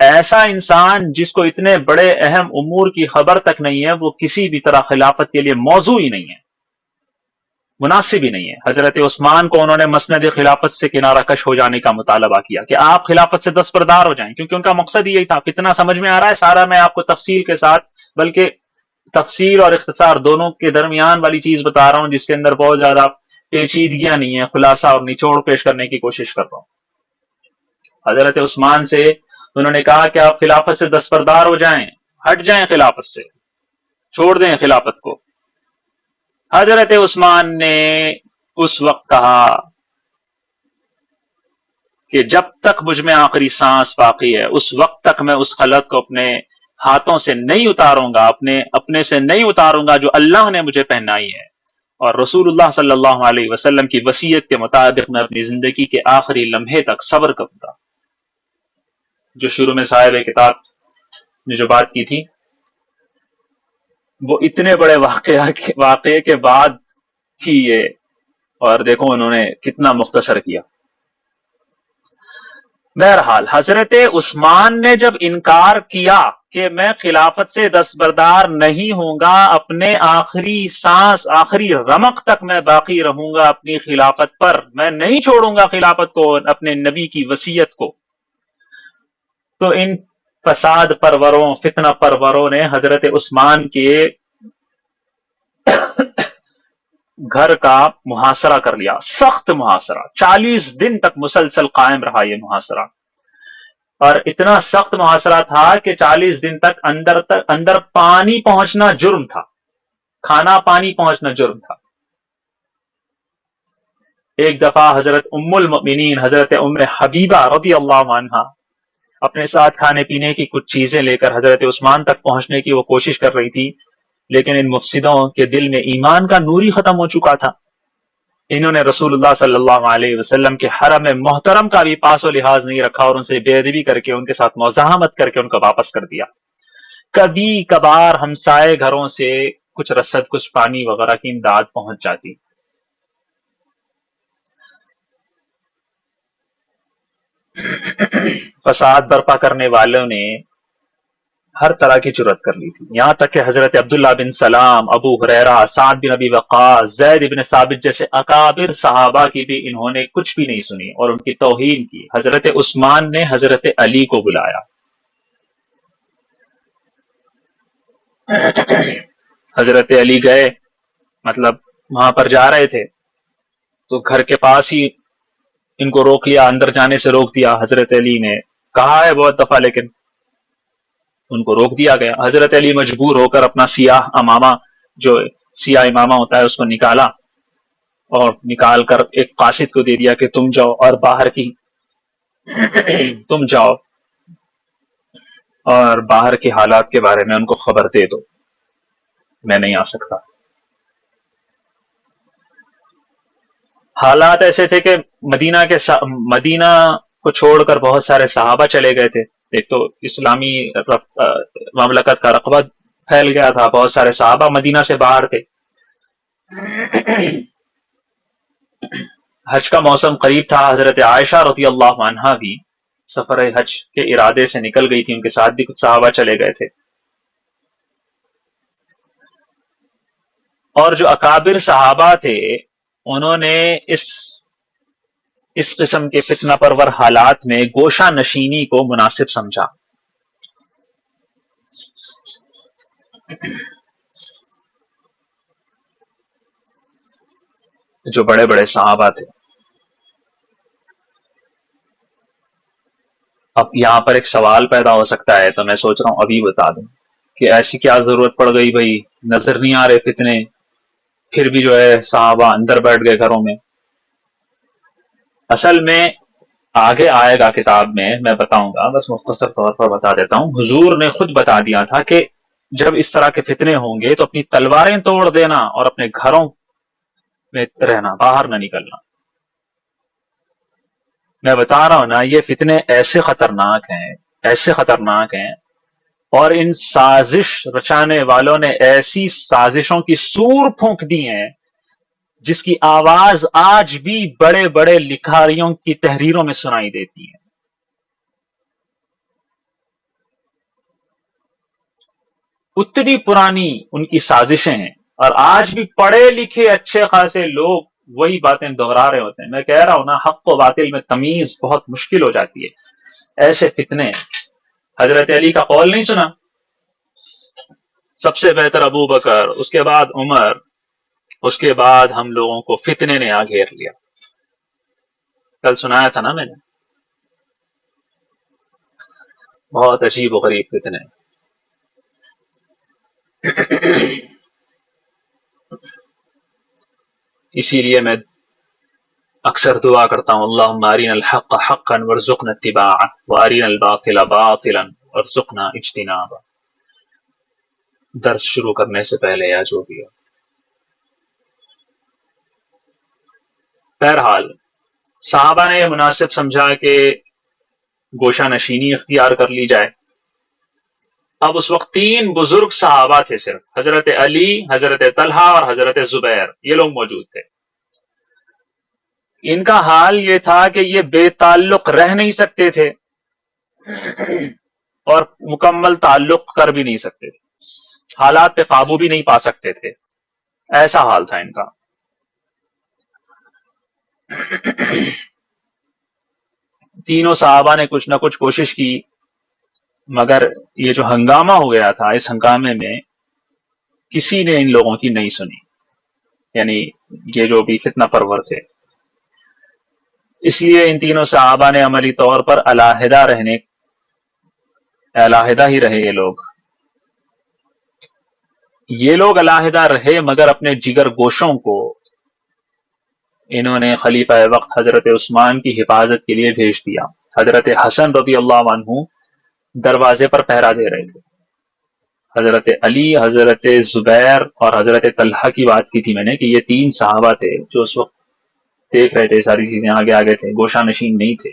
ایسا انسان جس کو اتنے بڑے اہم امور کی خبر تک نہیں ہے، وہ کسی بھی طرح خلافت کے لیے موضوع ہی نہیں ہے، مناسب ہی نہیں ہے. حضرت عثمان کو انہوں نے مسند خلافت سے کنارہ کش ہو جانے کا مطالبہ کیا کہ آپ خلافت سے دستبردار ہو جائیں، کیونکہ ان کا مقصد یہی تھا. فتنہ سمجھ میں آ رہا ہے سارا، میں آپ کو تفصیل کے ساتھ، بلکہ تفصیل اور اختصار دونوں کے درمیان والی چیز بتا رہا ہوں، جس کے اندر بہت زیادہ پیچیدگیاں نہیں ہیں، خلاصہ اور نچوڑ پیش کرنے کی کوشش کر رہا ہوں. حضرت عثمان سے انہوں نے کہا کہ آپ خلافت سے دستبردار ہو جائیں، ہٹ جائیں خلافت سے، چھوڑ دیں خلافت کو. حضرت عثمان نے اس وقت کہا کہ جب تک مجھ میں آخری سانس باقی ہے اس وقت تک میں اس خلعت کو اپنے ہاتھوں سے نہیں اتاروں گا، اپنے سے نہیں اتاروں گا جو اللہ نے مجھے پہنائی ہے. اور رسول اللہ صلی اللہ علیہ وسلم کی وصیت کے مطابق میں اپنی زندگی کے آخری لمحے تک صبر کروں گا. جو شروع میں صاحب کتاب نے جو بات کی تھی، وہ اتنے بڑے واقعے کے بعد تھی یہ، اور دیکھو انہوں نے کتنا مختصر کیا. بہرحال حضرت عثمان نے جب انکار کیا کہ میں خلافت سے دستبردار نہیں ہوں گا، اپنے آخری سانس، آخری رمق تک میں باقی رہوں گا اپنی خلافت پر، میں نہیں چھوڑوں گا خلافت کو، اپنے نبی کی وصیت کو، تو ان فساد پروروں، فتنہ پروروں نے حضرت عثمان کے گھر کا محاصرہ کر لیا، سخت محاصرہ، 40 دن تک مسلسل قائم رہا یہ محاصرہ. اور اتنا سخت محاصرہ تھا کہ 40 دن تک اندر پانی پہنچنا جرم تھا، کھانا پانی پہنچنا جرم تھا. ایک دفعہ حضرت ام المؤمنین حضرت ام حبیبہ رضی اللہ عنہا اپنے ساتھ کھانے پینے کی کچھ چیزیں لے کر حضرت عثمان تک پہنچنے کی وہ کوشش کر رہی تھی، لیکن ان مفسدوں کے دل میں ایمان کا نور ہی ختم ہو چکا تھا. انہوں نے رسول اللہ صلی اللہ علیہ وسلم کے حرم محترم کا بھی پاس و لحاظ نہیں رکھا اور ان سے بے ادبی کر کے، ان کے ساتھ مزاحمت کر کے ان کو واپس کر دیا. کبھی کبھار ہمسائے گھروں سے کچھ رسد، کچھ پانی وغیرہ کی امداد پہنچ جاتی. فساد برپا کرنے والوں نے ہر طرح کی جرات کر لی تھی، یہاں تک کہ حضرت عبداللہ بن سلام، ابو ہریرہ، سعد بن ابی وقاص، زید بن ثابت جیسے اکابر صحابہ کی بھی انہوں نے کچھ بھی نہیں سنی اور ان کی توہین کی. حضرت عثمان نے حضرت علی کو بلایا. حضرت علی گئے، مطلب وہاں پر جا رہے تھے تو گھر کے پاس ہی ان کو روک لیا، اندر جانے سے روک دیا. حضرت علی نے کہا ہے بہت دفعہ، لیکن ان کو روک دیا گیا. حضرت علی مجبور ہو کر اپنا سیاہ امامہ، جو سیاہ امامہ ہوتا ہے، اس کو نکالا اور نکال کر ایک قاصد کو دے دیا کہ تم جاؤ اور باہر کی تم جاؤ اور باہر کے حالات کے بارے میں ان کو خبر دے دو، میں نہیں آ سکتا. حالات ایسے تھے کہ مدینہ کو چھوڑ کر بہت سارے صحابہ چلے گئے تھے. ایک تو اسلامی مملکت کا رقبہ پھیل گیا تھا، بہت سارے صحابہ مدینہ سے باہر تھے. حج کا موسم قریب تھا، حضرت عائشہ رضی اللہ عنہا بھی سفر حج کے ارادے سے نکل گئی تھی، ان کے ساتھ بھی کچھ صحابہ چلے گئے تھے. اور جو اکابر صحابہ تھے انہوں نے اس قسم کے فتنہ پرور حالات میں گوشہ نشینی کو مناسب سمجھا. جو بڑے بڑے صحابہ تھے. اب یہاں پر ایک سوال پیدا ہو سکتا ہے، تو میں سوچ رہا ہوں ابھی بتا دوں کہ ایسی کیا ضرورت پڑ گئی، بھائی نظر نہیں آ رہے فتنے، پھر بھی جو ہے صحابہ اندر بیٹھ گئے گھروں میں. اصل میں آگے آئے گا کتاب میں بتاؤں گا، بس مختصر طور پر بتا دیتا ہوں۔ حضور نے خود بتا دیا تھا کہ جب اس طرح کے فتنے ہوں گے تو اپنی تلواریں توڑ دینا اور اپنے گھروں میں رہنا، باہر نہ نکلنا۔ میں بتا رہا ہوں نا، یہ فتنے ایسے خطرناک ہیں اور ان سازش رچانے والوں نے ایسی سازشوں کی سور پھونک دی ہیں جس کی آواز آج بھی بڑے بڑے لکھاریوں کی تحریروں میں سنائی دیتی ہے۔ اتنی پرانی ان کی سازشیں ہیں، اور آج بھی پڑھے لکھے اچھے خاصے لوگ وہی باتیں دہرا رہے ہوتے ہیں۔ میں کہہ رہا ہوں نا، حق و باطل میں تمیز بہت مشکل ہو جاتی ہے۔ ایسے فتنے، حضرت علی کا قول نہیں سنا؟ سب سے بہتر ابو بکر، اس کے بعد عمر، اس کے بعد ہم لوگوں کو فتنے نے آ گھیر لیا۔ کل سنایا تھا نا میں نے، بہت عجیب و غریب فتنے۔ اسی لیے میں اکثر دعا کرتا ہوں، اللہم ارنا الحق حقا وارزقنا اتباعہ وارنا الباطل باطلا وارزقنا اجتنابہ، درس شروع کرنے سے پہلے یا جو بھی ہو۔ بہرحال صحابہ نے یہ مناسب سمجھا کہ گوشہ نشینی اختیار کر لی جائے۔ اب اس وقت 3 بزرگ صحابہ تھے، صرف حضرت علی، حضرت طلحہ اور حضرت زبیر، یہ لوگ موجود تھے۔ ان کا حال یہ تھا کہ یہ بے تعلق رہ نہیں سکتے تھے اور مکمل تعلق کر بھی نہیں سکتے تھے، حالات پہ قابو بھی نہیں پا سکتے تھے، ایسا حال تھا ان کا۔ تینوں صحابہ نے کچھ نہ کچھ کوشش کی، مگر یہ جو ہنگامہ ہو گیا تھا، اس ہنگامے میں کسی نے ان لوگوں کی نہیں سنی، یعنی یہ جو بھی فتنہ پرور تھے۔ اس لیے ان تینوں صحابہ نے عملی طور پر علیحدہ ہی رہے۔ یہ لوگ علیحدہ رہے، مگر اپنے جگر گوشوں کو انہوں نے خلیفہ وقت حضرت عثمان کی حفاظت کے لیے بھیج دیا۔ حضرت حسن رضی اللہ عنہ دروازے پر پہرا دے رہے تھے۔ حضرت علی، حضرت زبیر اور حضرت طلحہ کی بات کی تھی میں نے، کہ یہ 3 صحابہ تھے جو اس وقت دیکھ رہے تھے، ساری چیزیں آگے تھے، گوشہ نشین نہیں تھے۔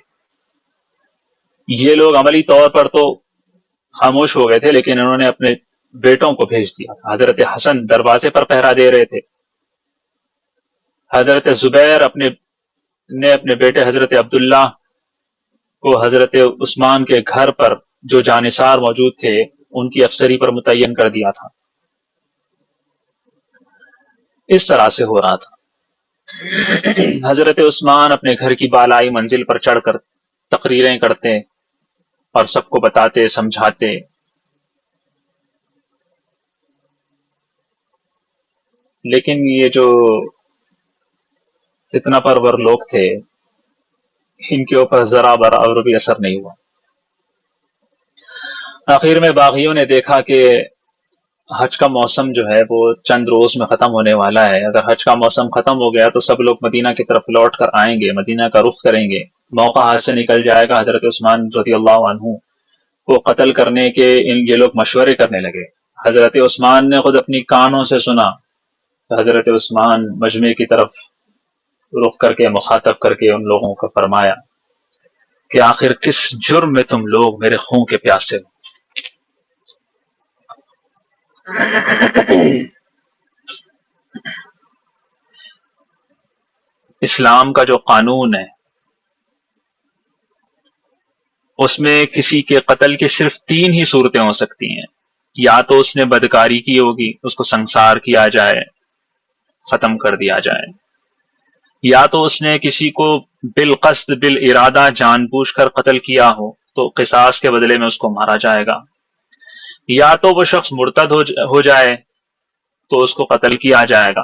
یہ لوگ عملی طور پر تو خاموش ہو گئے تھے، لیکن انہوں نے اپنے بیٹوں کو بھیج دیا تھا۔ حضرت حسن دروازے پر پہرا دے رہے تھے، حضرت زبیر نے اپنے بیٹے حضرت عبداللہ کو حضرت عثمان کے گھر پر جو جانثار موجود تھے ان کی افسری پر متعین کر دیا تھا۔ اس طرح سے ہو رہا تھا۔ حضرت عثمان اپنے گھر کی بالائی منزل پر چڑھ کر تقریریں کرتے اور سب کو بتاتے، سمجھاتے۔ لیکن یہ جو فتنہ پرور لوگ تھے، ان کے اوپر ذرا برابر بھی اثر نہیں ہوا۔ آخر میں باغیوں نے دیکھا کہ حج کا موسم جو ہے وہ چند روز میں ختم ہونے والا ہے، اگر حج کا موسم ختم ہو گیا تو سب لوگ مدینہ کی طرف لوٹ کر آئیں گے، مدینہ کا رخ کریں گے، موقع ہاتھ سے نکل جائے گا۔ حضرت عثمان رضی اللہ عنہ کو قتل کرنے کے یہ لوگ مشورے کرنے لگے۔ حضرت عثمان نے خود اپنی کانوں سے سنا، حضرت عثمان مجمع کی طرف رخ کر کے مخاطب کر کے ان لوگوں کو فرمایا کہ آخر کس جرم میں تم لوگ میرے خون کے پیاسے ہو؟ اسلام کا جو قانون ہے اس میں کسی کے قتل کی صرف 3 ہی صورتیں ہو سکتی ہیں، یا تو اس نے بدکاری کی ہوگی، اس کو سنسار کیا جائے، ختم کر دیا جائے، یا تو اس نے کسی کو بالقصد بالارادہ جان بوجھ کر قتل کیا ہو تو قصاص کے بدلے میں اس کو مارا جائے گا، یا تو وہ شخص مرتد ہو جائے تو اس کو قتل کیا جائے گا۔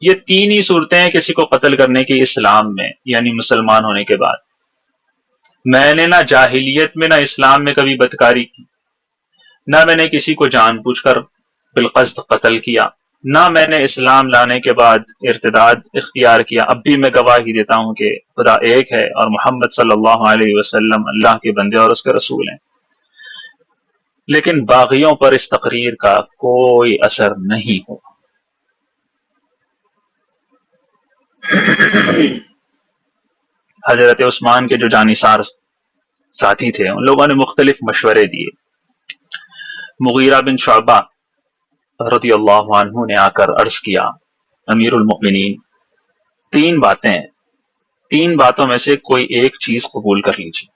یہ 3 ہی صورتیں ہیں کسی کو قتل کرنے کی اسلام میں، یعنی مسلمان ہونے کے بعد۔ میں نے نہ جاہلیت میں نہ اسلام میں کبھی بدکاری کی، نہ میں نے کسی کو جان بوجھ کر بالقصد قتل کیا، نہ میں نے اسلام لانے کے بعد ارتداد اختیار کیا، اب بھی میں گواہی دیتا ہوں کہ خدا ایک ہے اور محمد صلی اللہ علیہ وسلم اللہ کے بندے اور اس کے رسول ہیں۔ لیکن باغیوں پر اس تقریر کا کوئی اثر نہیں ہوا۔ حضرت عثمان کے جو جانثار ساتھی تھے ان لوگوں نے مختلف مشورے دیے۔ مغیرہ بن شعبہ رضی اللہ عنہ نے آ کر عرض کیا، امیر المؤمنین، تین باتوں میں سے کوئی ایک چیز قبول کر لیجیے۔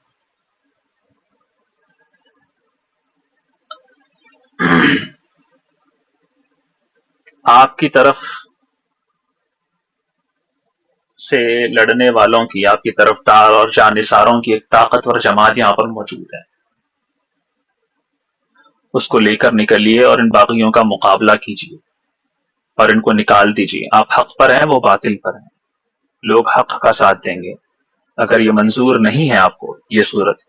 آپ کی طرف سے لڑنے والوں کی، آپ کی طرف دار اور جانثاروں کی ایک طاقتور جماعت یہاں پر موجود ہے، اس کو لے کر نکلیے اور ان باغیوں کا مقابلہ کیجیے اور ان کو نکال دیجیے۔ آپ حق پر ہیں، وہ باطل پر ہیں، لوگ حق کا ساتھ دیں گے۔ اگر یہ منظور نہیں ہے آپ کو یہ صورت،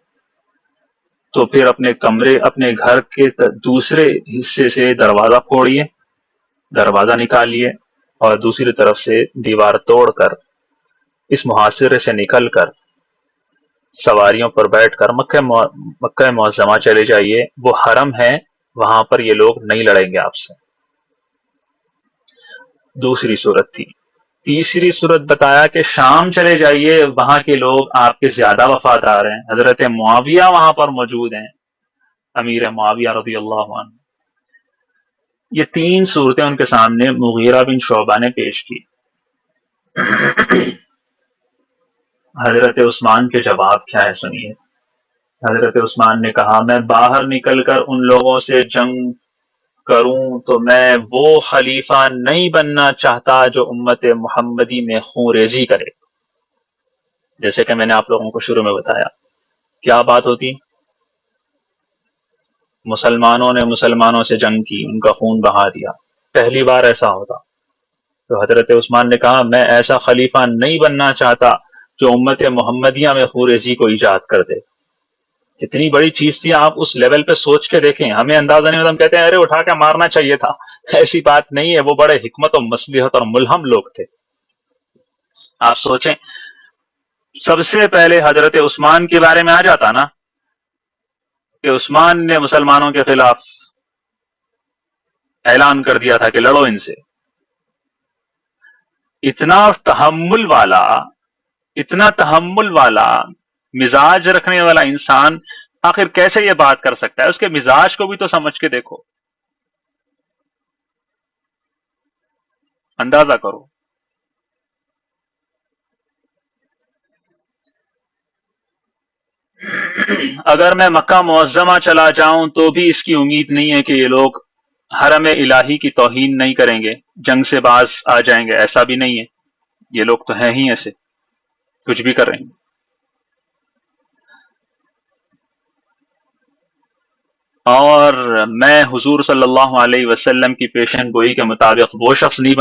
تو پھر اپنے گھر کے دوسرے حصے سے دروازہ پھوڑیے، دروازہ نکالیے اور دوسری طرف سے دیوار توڑ کر اس محاصرے سے نکل کر سواریوں پر بیٹھ کر مکہ معظمہ چلے جائیے، وہ حرم ہے، وہاں پر یہ لوگ نہیں لڑیں گے آپ سے۔ دوسری صورت تھی۔ تیسری صورت بتایا کہ شام چلے جائیے، وہاں کے لوگ آپ کے زیادہ وفادار ہیں، حضرت معاویہ وہاں پر موجود ہیں، امیر معاویہ رضی اللہ عنہ۔ یہ تین صورتیں ان کے سامنے مغیرہ بن شعبہ نے پیش کی۔ حضرت عثمان کے جواب کیا ہے سنیے۔ حضرت عثمان نے کہا، میں باہر نکل کر ان لوگوں سے جنگ کروں تو میں وہ خلیفہ نہیں بننا چاہتا جو امت محمدی میں خون ریزی کرے۔ جیسے کہ میں نے آپ لوگوں کو شروع میں بتایا، کیا بات ہوتی؟ مسلمانوں نے مسلمانوں سے جنگ کی، ان کا خون بہا دیا، پہلی بار ایسا ہوتا۔ تو حضرت عثمان نے کہا، میں ایسا خلیفہ نہیں بننا چاہتا جو امت محمدیہ میں خون ریزی کو ایجاد کر دے۔ کتنی بڑی چیز تھی، آپ اس لیول پہ سوچ کے دیکھیں۔ ہمیں اندازہ نہیں ہوتا، ہم کہتے ہیں ارے اٹھا کے مارنا چاہیے تھا، ایسی بات نہیں ہے، وہ بڑے حکمت و مصلحت اور ملہم لوگ تھے۔ آپ سوچیں، سب سے پہلے حضرت عثمان کے بارے میں آ جاتا نا کہ عثمان نے مسلمانوں کے خلاف اعلان کر دیا تھا کہ لڑو ان سے۔ اتنا تحمل والا مزاج رکھنے والا انسان آخر کیسے یہ بات کر سکتا ہے؟ اس کے مزاج کو بھی تو سمجھ کے دیکھو، اندازہ کرو۔ اگر میں مکہ معظمہ چلا جاؤں تو بھی اس کی امید نہیں ہے کہ یہ لوگ حرم الہی کی توہین نہیں کریں گے، جنگ سے باز آ جائیں گے، ایسا بھی نہیں ہے۔ یہ لوگ تو ہیں ہی ایسے، کچھ بھی کر رہے ہیں۔ اور میں حضور صلی اللہ علیہ وسلم کی پیشن گوئی کے مطابق وہ شخص نہیں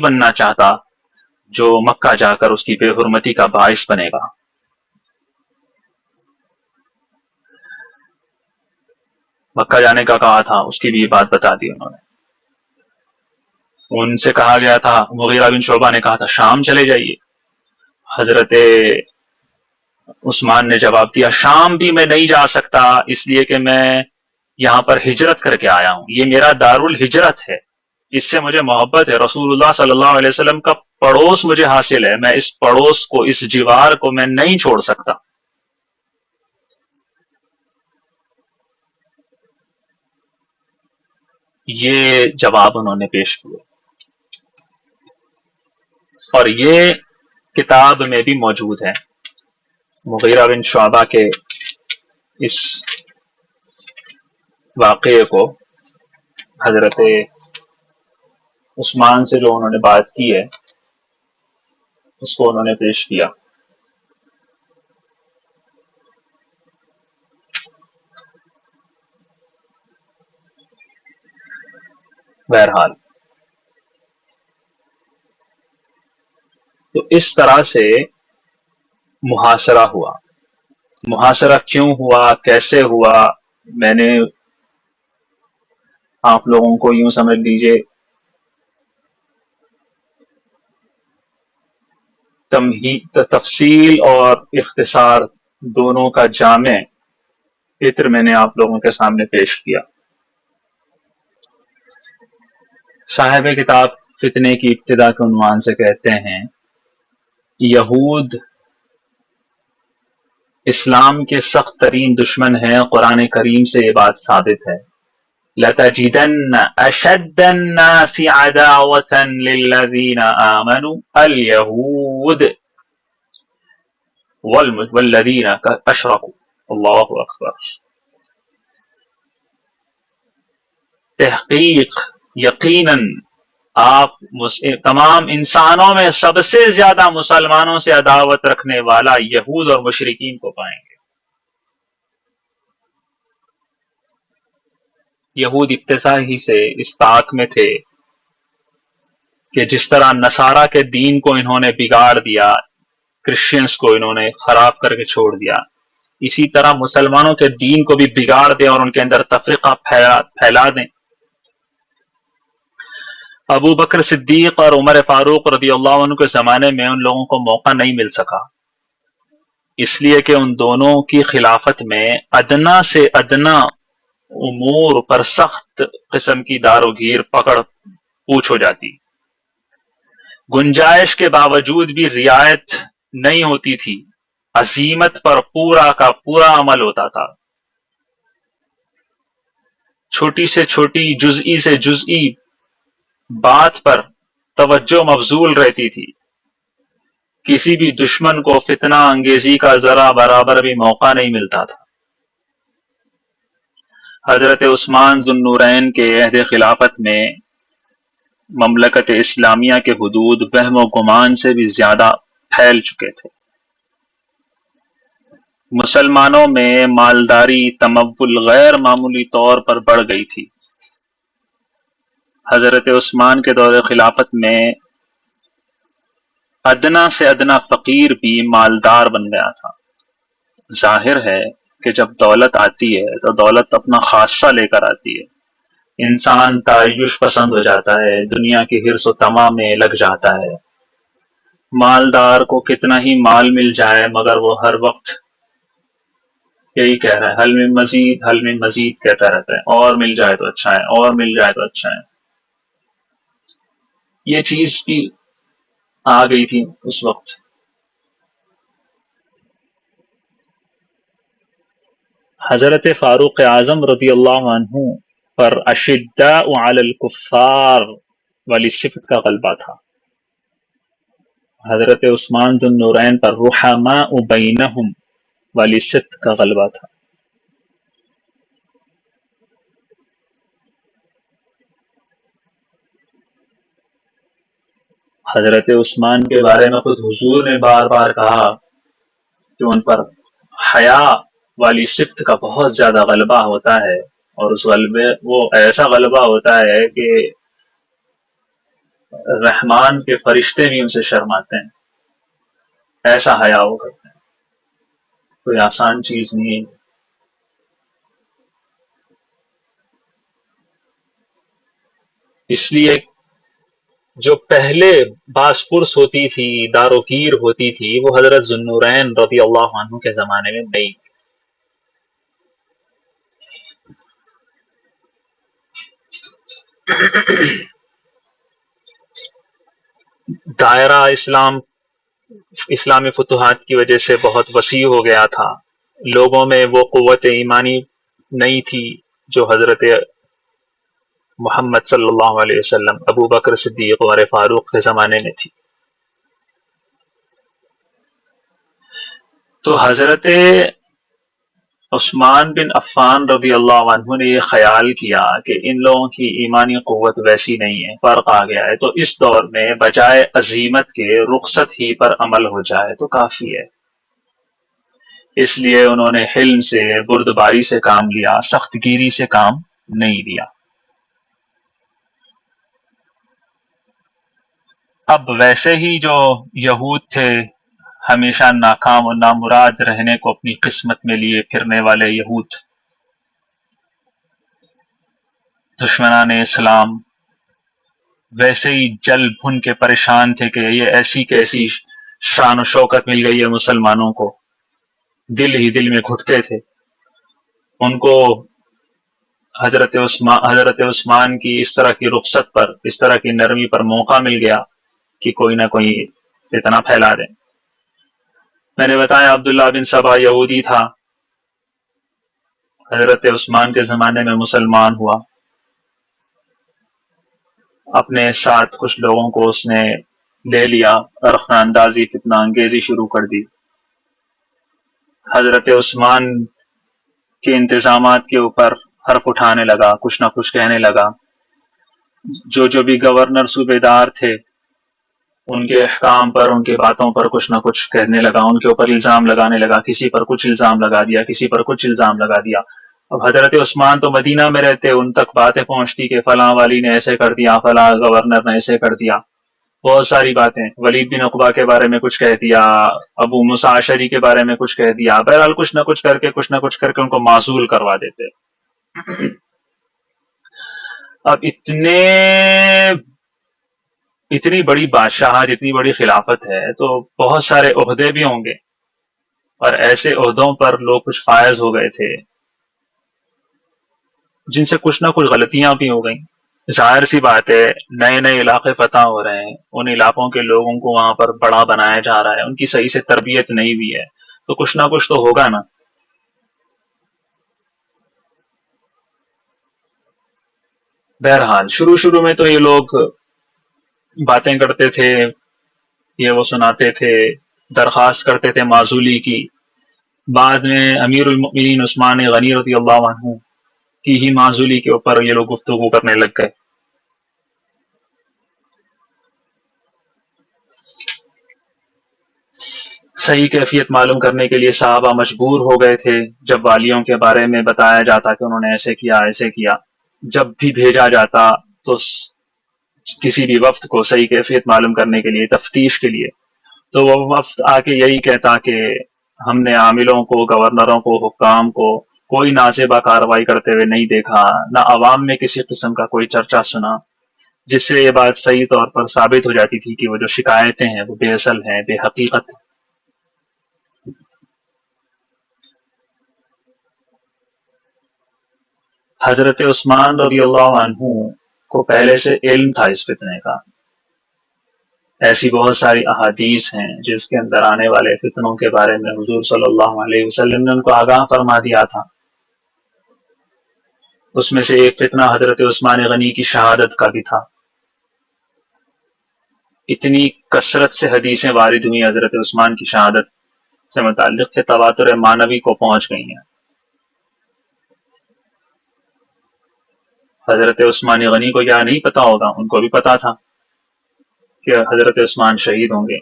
بننا چاہتا جو مکہ جا کر اس کی بے حرمتی کا باعث بنے گا۔ مکہ جانے کا کہا تھا، اس کی بھی یہ بات بتا دی انہوں نے۔ ان سے کہا گیا تھا، مغیرہ بن شعبہ نے کہا تھا شام چلے جائیے۔ حضرت عثمان نے جواب دیا، شام بھی میں نہیں جا سکتا، اس لیے کہ میں یہاں پر ہجرت کر کے آیا ہوں، یہ میرا دارالہجرت ہے، اس سے مجھے محبت ہے، رسول اللہ صلی اللہ علیہ وسلم کا پڑوس مجھے حاصل ہے، میں اس پڑوس کو، اس جوار کو میں نہیں چھوڑ سکتا۔ یہ جواب انہوں نے پیش کیا، اور یہ کتاب میں بھی موجود ہے۔ مغیرہ بن شعبہ کے اس واقعے کو، حضرت عثمان سے جو انہوں نے بات کی ہے، اس کو انہوں نے پیش کیا۔ بہرحال تو اس طرح سے محاصرہ ہوا۔ محاصرہ کیوں ہوا، کیسے ہوا، میں نے آپ لوگوں کو یوں سمجھ لیجئے تفصیل اور اختصار دونوں کا جامع عطر میں نے آپ لوگوں کے سامنے پیش کیا۔ صاحب کتاب فتنے کی ابتدا کے عنوان سے کہتے ہیں یہود اسلام کے سخت ترین دشمن ہیں، قرآن کریم سے یہ بات ثابت ہے۔ لَتَجِدَنَّ أَشَدَّ النَّاسِ عَدَاوَةً لِلَّذِينَ آمَنُوا الْيَهُودَ وَالَّذِينَ أَشْرَكُوا۔ اللہ اکبر۔ تحقیق یقیناً آپ تمام انسانوں میں سب سے زیادہ مسلمانوں سے عداوت رکھنے والا یہود اور مشرکین کو پائیں گے۔ یہود ابتدا ہی سے اس طاق میں تھے کہ جس طرح نصارہ کے دین کو انہوں نے بگاڑ دیا، کرسچنز کو انہوں نے خراب کر کے چھوڑ دیا، اسی طرح مسلمانوں کے دین کو بھی بگاڑ دیں اور ان کے اندر تفرقہ پھیلا دیں۔ ابو بکر صدیق اور عمر فاروق رضی اللہ عنہ کے زمانے میں ان لوگوں کو موقع نہیں مل سکا، اس لیے کہ ان دونوں کی خلافت میں ادنا سے ادنا امور پر سخت قسم کی دار و گیر پکڑ پوچھ ہو جاتی، گنجائش کے باوجود بھی رعایت نہیں ہوتی تھی، عزیمت پر پورا کا پورا عمل ہوتا تھا، چھوٹی سے چھوٹی جزئی سے جزئی بات پر توجہ مبذول رہتی تھی، کسی بھی دشمن کو فتنہ انگیزی کا ذرا برابر بھی موقع نہیں ملتا تھا۔ حضرت عثمان ذو النورین کے عہد خلافت میں مملکت اسلامیہ کے حدود وہم و گمان سے بھی زیادہ پھیل چکے تھے، مسلمانوں میں مالداری تمول غیر معمولی طور پر بڑھ گئی تھی۔ حضرت عثمان کے دور خلافت میں ادنا سے ادنا فقیر بھی مالدار بن گیا تھا۔ ظاہر ہے کہ جب دولت آتی ہے تو دولت اپنا خاصہ لے کر آتی ہے، انسان تعیش پسند ہو جاتا ہے، دنیا کی حرص و طمع میں لگ جاتا ہے، مالدار کو کتنا ہی مال مل جائے مگر وہ ہر وقت یہی کہہ رہا ہے، حل میں مزید حل میں مزید کہتا رہتا ہے، اور مل جائے تو اچھا ہے، اور مل جائے تو اچھا ہے۔ یہ چیز بھی آ گئی تھی اس وقت۔ حضرت فاروق اعظم رضی اللہ عنہ پر اشداء علی الکفار والی صفت کا غلبہ تھا، حضرت عثمان ذو النورین پر رحماء بینہم والی صفت کا غلبہ تھا۔ حضرت عثمان کے بارے میں خود حضور نے بار بار کہا کہ ان پر حیا والی صفت کا بہت زیادہ غلبہ ہوتا ہے، اور اس غلبے وہ ایسا غلبہ ہوتا ہے کہ رحمان کے فرشتے بھی ان سے شرماتے ہیں، ایسا حیا وہ کرتے ہیں، کوئی آسان چیز نہیں ہے۔ اس لیے جو پہلے باس پرس ہوتی تھی، دار و گیر ہوتی تھی، وہ حضرت ذو النورین رضی اللہ عنہ کے زمانے میں نہیں۔ دائرہ اسلامی فتوحات کی وجہ سے بہت وسیع ہو گیا تھا، لوگوں میں وہ قوت ایمانی نہیں تھی جو حضرت محمد صلی اللہ علیہ وسلم، ابو بکر صدیق عمر فاروق کے زمانے میں تھی۔ تو حضرت عثمان بن عفان رضی اللہ عنہ نے یہ خیال کیا کہ ان لوگوں کی ایمانی قوت ویسی نہیں ہے، فرق آ گیا ہے، تو اس دور میں بجائے عزیمت کے رخصت ہی پر عمل ہو جائے تو کافی ہے۔ اس لیے انہوں نے حلم سے، بردباری سے کام لیا، سخت گیری سے کام نہیں لیا۔ اب ویسے ہی جو یہود تھے، ہمیشہ ناکام و نامراد رہنے کو اپنی قسمت میں لیے پھرنے والے یہود، دشمنان اسلام ویسے ہی جل بھن کے پریشان تھے کہ یہ ایسی کیسی شان و شوکت مل گئی ہے مسلمانوں کو، دل ہی دل میں گھٹتے تھے۔ ان کو حضرت عثمان کی اس طرح کی رخصت پر، اس طرح کی نرمی پر موقع مل گیا کہ کوئی نہ کوئی فتنہ پھیلا دیں۔ میں نے بتایا عبداللہ بن سبا یہودی تھا، حضرت عثمان کے زمانے میں مسلمان ہوا، اپنے ساتھ کچھ لوگوں کو اس نے لے لیا اور رخنہ اندازی فتنہ انگیزی شروع کر دی۔ حضرت عثمان کے انتظامات کے اوپر حرف اٹھانے لگا، کچھ نہ کچھ کہنے لگا۔ جو بھی گورنر صوبے دار تھے ان کے احکام پر، ان کی باتوں پر کچھ نہ کچھ کہنے لگا، ان کے اوپر الزام لگانے لگا، کسی پر کچھ الزام لگا دیا، کسی پر کچھ الزام لگا دیا۔ اب حضرت عثمان تو مدینہ میں رہتے، ان تک باتیں پہنچتی کہ فلاں والی نے ایسے کر دیا، فلاں گورنر نے ایسے کر دیا، بہت ساری باتیں، ولید بن عقبہ کے بارے میں کچھ کہہ دیا، ابو موسیٰ اشعری کے بارے میں کچھ کہہ دیا، بہرحال کچھ نہ کچھ کر کے ان کو معزول کروا دیتے۔ اب اتنی بڑی بادشاہت، اتنی بڑی خلافت ہے تو بہت سارے عہدے بھی ہوں گے، اور ایسے عہدوں پر لوگ کچھ فائز ہو گئے تھے جن سے کچھ نہ کچھ غلطیاں بھی ہو گئیں۔ ظاہر سی بات ہے، نئے نئے علاقے فتح ہو رہے ہیں، ان علاقوں کے لوگوں کو وہاں پر بڑا بنایا جا رہا ہے، ان کی صحیح سے تربیت نہیں ہوئی ہے، تو کچھ نہ کچھ تو ہوگا نا۔ بہرحال شروع میں تو یہ لوگ باتیں کرتے تھے، یہ وہ سناتے تھے، درخواست کرتے تھے معزولی کی۔ بعد میں امیر المؤمنین عثمان غنی رضی اللہ عنہ کی ہی معزولی کے اوپر یہ لوگ گفتگو کرنے لگ گئے۔ صحیح کیفیت معلوم کرنے کے لیے صحابہ مجبور ہو گئے تھے، جب والیوں کے بارے میں بتایا جاتا کہ انہوں نے ایسے کیا ایسے کیا، جب بھی بھیجا جاتا تو کسی بھی وفد کو صحیح کیفیت معلوم کرنے کے لیے، تفتیش کے لیے، تو وہ وفد آ کے یہی کہتا کہ ہم نے عاملوں کو، گورنروں کو، حکام کو کوئی نازیبہ کارروائی کرتے ہوئے نہیں دیکھا، نہ عوام میں کسی قسم کا کوئی چرچا سنا، جس سے یہ بات صحیح طور پر ثابت ہو جاتی تھی کہ وہ جو شکایتیں ہیں وہ بے اصل ہیں، بے حقیقت۔ حضرت عثمان رضی اللہ عنہ کو پہلے سے علم تھا اس فتنے کا، ایسی بہت ساری احادیث ہیں جس کے اندر آنے والے فتنوں کے بارے میں حضور صلی اللہ علیہ وسلم نے ان کو آگاہ فرما دیا تھا۔ اس میں سے ایک فتنہ حضرت عثمان غنی کی شہادت کا بھی تھا۔ اتنی کثرت سے حدیثیں وارد ہوئی حضرت عثمان کی شہادت سے متعلق کہ تواتر معنوی کو پہنچ گئی ہیں۔ حضرت عثمان غنی کو کیا نہیں پتا ہوگا، ان کو بھی پتا تھا کہ حضرت عثمان شہید ہوں گے،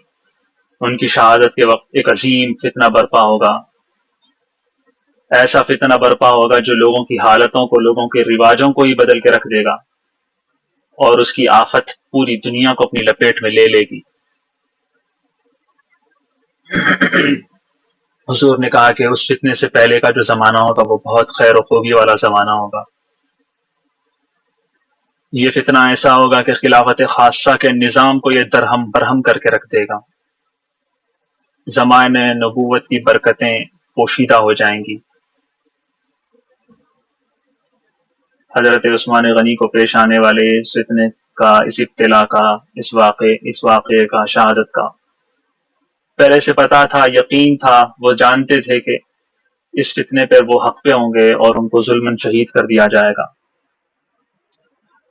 ان کی شہادت کے وقت ایک عظیم فتنہ برپا ہوگا، ایسا فتنہ برپا ہوگا جو لوگوں کی حالتوں کو، لوگوں کے رواجوں کو ہی بدل کے رکھ دے گا، اور اس کی آفت پوری دنیا کو اپنی لپیٹ میں لے لے گی۔ حضور نے کہا کہ اس فتنے سے پہلے کا جو زمانہ ہوگا وہ بہت خیر و خوبی والا زمانہ ہوگا۔ یہ فتنہ ایسا ہوگا کہ خلافت خاصہ کے نظام کو یہ درہم برہم کر کے رکھ دے گا، زمانے نبوت کی برکتیں پوشیدہ ہو جائیں گی۔ حضرت عثمان غنی کو پیش آنے والے اس فتنے کا، اس ابتلا کا، اس واقعے کا، شہادت کا پہلے سے پتا تھا، یقین تھا، وہ جانتے تھے کہ اس فتنے پر وہ حق پہ ہوں گے اور ان کو ظلماً شہید کر دیا جائے گا۔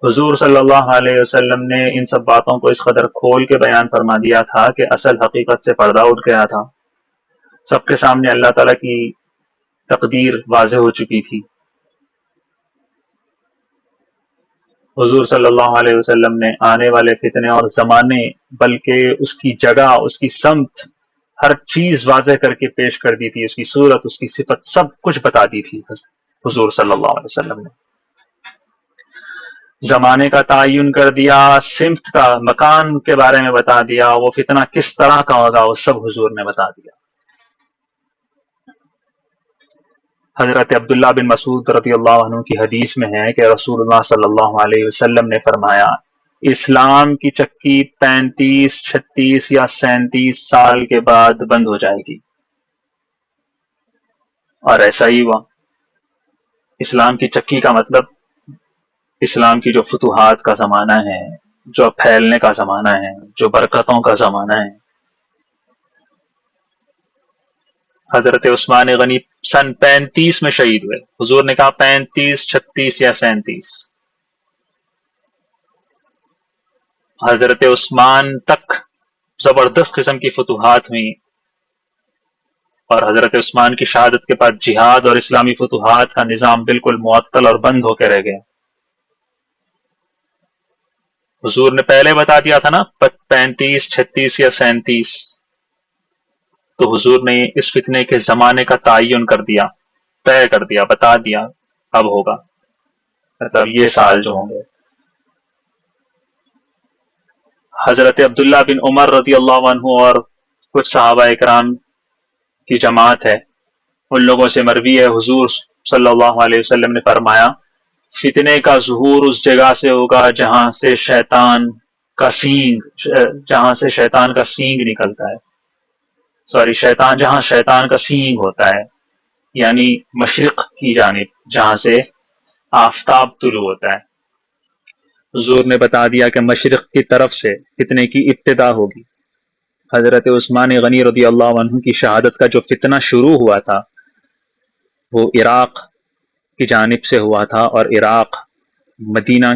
حضور صلی اللہ علیہ وسلم نے ان سب باتوں کو اس قدر کھول کے بیان فرما دیا تھا کہ اصل حقیقت سے پردہ اٹھ گیا تھا، سب کے سامنے اللہ تعالیٰ کی تقدیر واضح ہو چکی تھی۔ حضور صلی اللہ علیہ وسلم نے آنے والے فتنے اور زمانے، بلکہ اس کی جگہ، اس کی سمت، ہر چیز واضح کر کے پیش کر دی تھی، اس کی صورت، اس کی صفت، سب کچھ بتا دی تھی حضور صلی اللہ علیہ وسلم نے۔ زمانے کا تعین کر دیا، سمت کا، مکان کے بارے میں بتا دیا، وہ فتنہ کس طرح کا ہوگا وہ سب حضور نے بتا دیا۔ حضرت عبداللہ بن مسعود رضی اللہ عنہ کی حدیث میں ہے کہ رسول اللہ صلی اللہ علیہ وسلم نے فرمایا اسلام کی چکی 35 36 یا 37 سال کے بعد بند ہو جائے گی، اور ایسا ہی ہوا۔ اسلام کی چکی کا مطلب اسلام کی جو فتوحات کا زمانہ ہے، جو پھیلنے کا زمانہ ہے، جو برکتوں کا زمانہ ہے۔ حضرت عثمان غنی سن 35 میں شہید ہوئے، حضور نے کہا 35 36 یا 37۔ حضرت عثمان تک زبردست قسم کی فتوحات ہوئیں، اور حضرت عثمان کی شہادت کے بعد جہاد اور اسلامی فتوحات کا نظام بالکل معطل اور بند ہو کے رہ گیا۔ حضور نے پہلے بتا دیا تھا نا 35 36 یا 37، تو حضور نے اس فتنے کے زمانے کا تعین کر دیا، طے کر دیا، بتا دیا اب ہوگا، مطلب یہ سال جو ہوں گے۔ حضرت عبداللہ بن عمر رضی اللہ عنہ اور کچھ صحابہ اکرام کی جماعت ہے، ان لوگوں سے مروی ہے حضور صلی اللہ علیہ وسلم نے فرمایا فتنے کا ظہور اس جگہ سے ہوگا جہاں سے شیطان کا سینگ نکلتا ہے، جہاں شیطان کا سینگ ہوتا ہے، یعنی مشرق کی جانب جہاں سے آفتاب طلوع ہوتا ہے۔ حضور نے بتا دیا کہ مشرق کی طرف سے فتنے کی ابتدا ہوگی۔ حضرت عثمان غنی رضی اللہ عنہ کی شہادت کا جو فتنہ شروع ہوا تھا وہ عراق کی جانب سے ہوا تھا، اور عراق مدینہ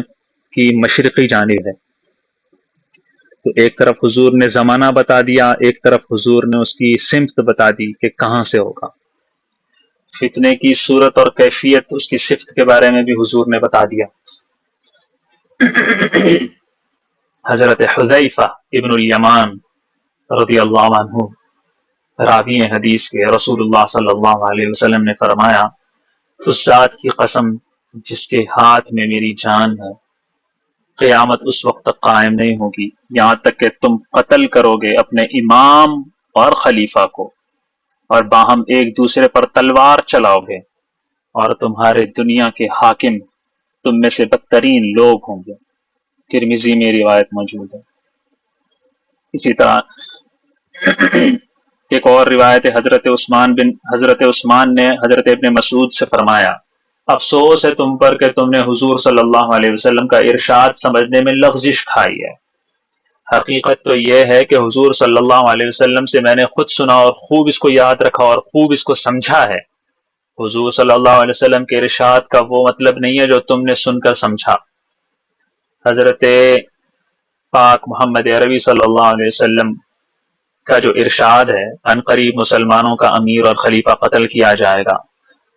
کی مشرقی جانب ہے۔ تو ایک طرف حضور نے زمانہ بتا دیا، ایک طرف حضور نے اس کی سمت بتا دی کہ کہاں سے ہوگا۔ فتنے کی صورت اور کیفیت، اس کی صفت کے بارے میں بھی حضور نے بتا دیا۔ حضرت حذیفہ ابن الیمان رضی اللہ عنہ راوی حدیث کے، رسول اللہ صلی اللہ علیہ وسلم نے فرمایا اس ذات کی قسم جس کے ہاتھ میں میری جان ہے، قیامت اس وقت تک قائم نہیں ہوگی یہاں تک کہ تم قتل کرو گے اپنے امام اور خلیفہ کو، اور باہم ایک دوسرے پر تلوار چلاؤ گے، اور تمہارے دنیا کے حاکم تم میں سے بدترین لوگ ہوں گے۔ ترمذی میں روایت موجود ہے۔ اسی طرح ایک اور روایت حضرت عثمان نے حضرت ابن مسعود سے فرمایا افسوس ہے تم پر کہ تم نے حضور صلی اللہ علیہ وسلم کا ارشاد سمجھنے میں لغزش کھائی ہے۔ حقیقت تو یہ ہے کہ حضور صلی اللہ علیہ وسلم سے میں نے خود سنا اور خوب اس کو یاد رکھا اور خوب اس کو سمجھا ہے۔ حضور صلی اللہ علیہ وسلم کے ارشاد کا وہ مطلب نہیں ہے جو تم نے سن کر سمجھا۔ حضرت پاک محمد عربی صلی اللہ علیہ وسلم کا جو ارشاد ہے ان قریب مسلمانوں کا امیر اور خلیفہ قتل کیا جائے گا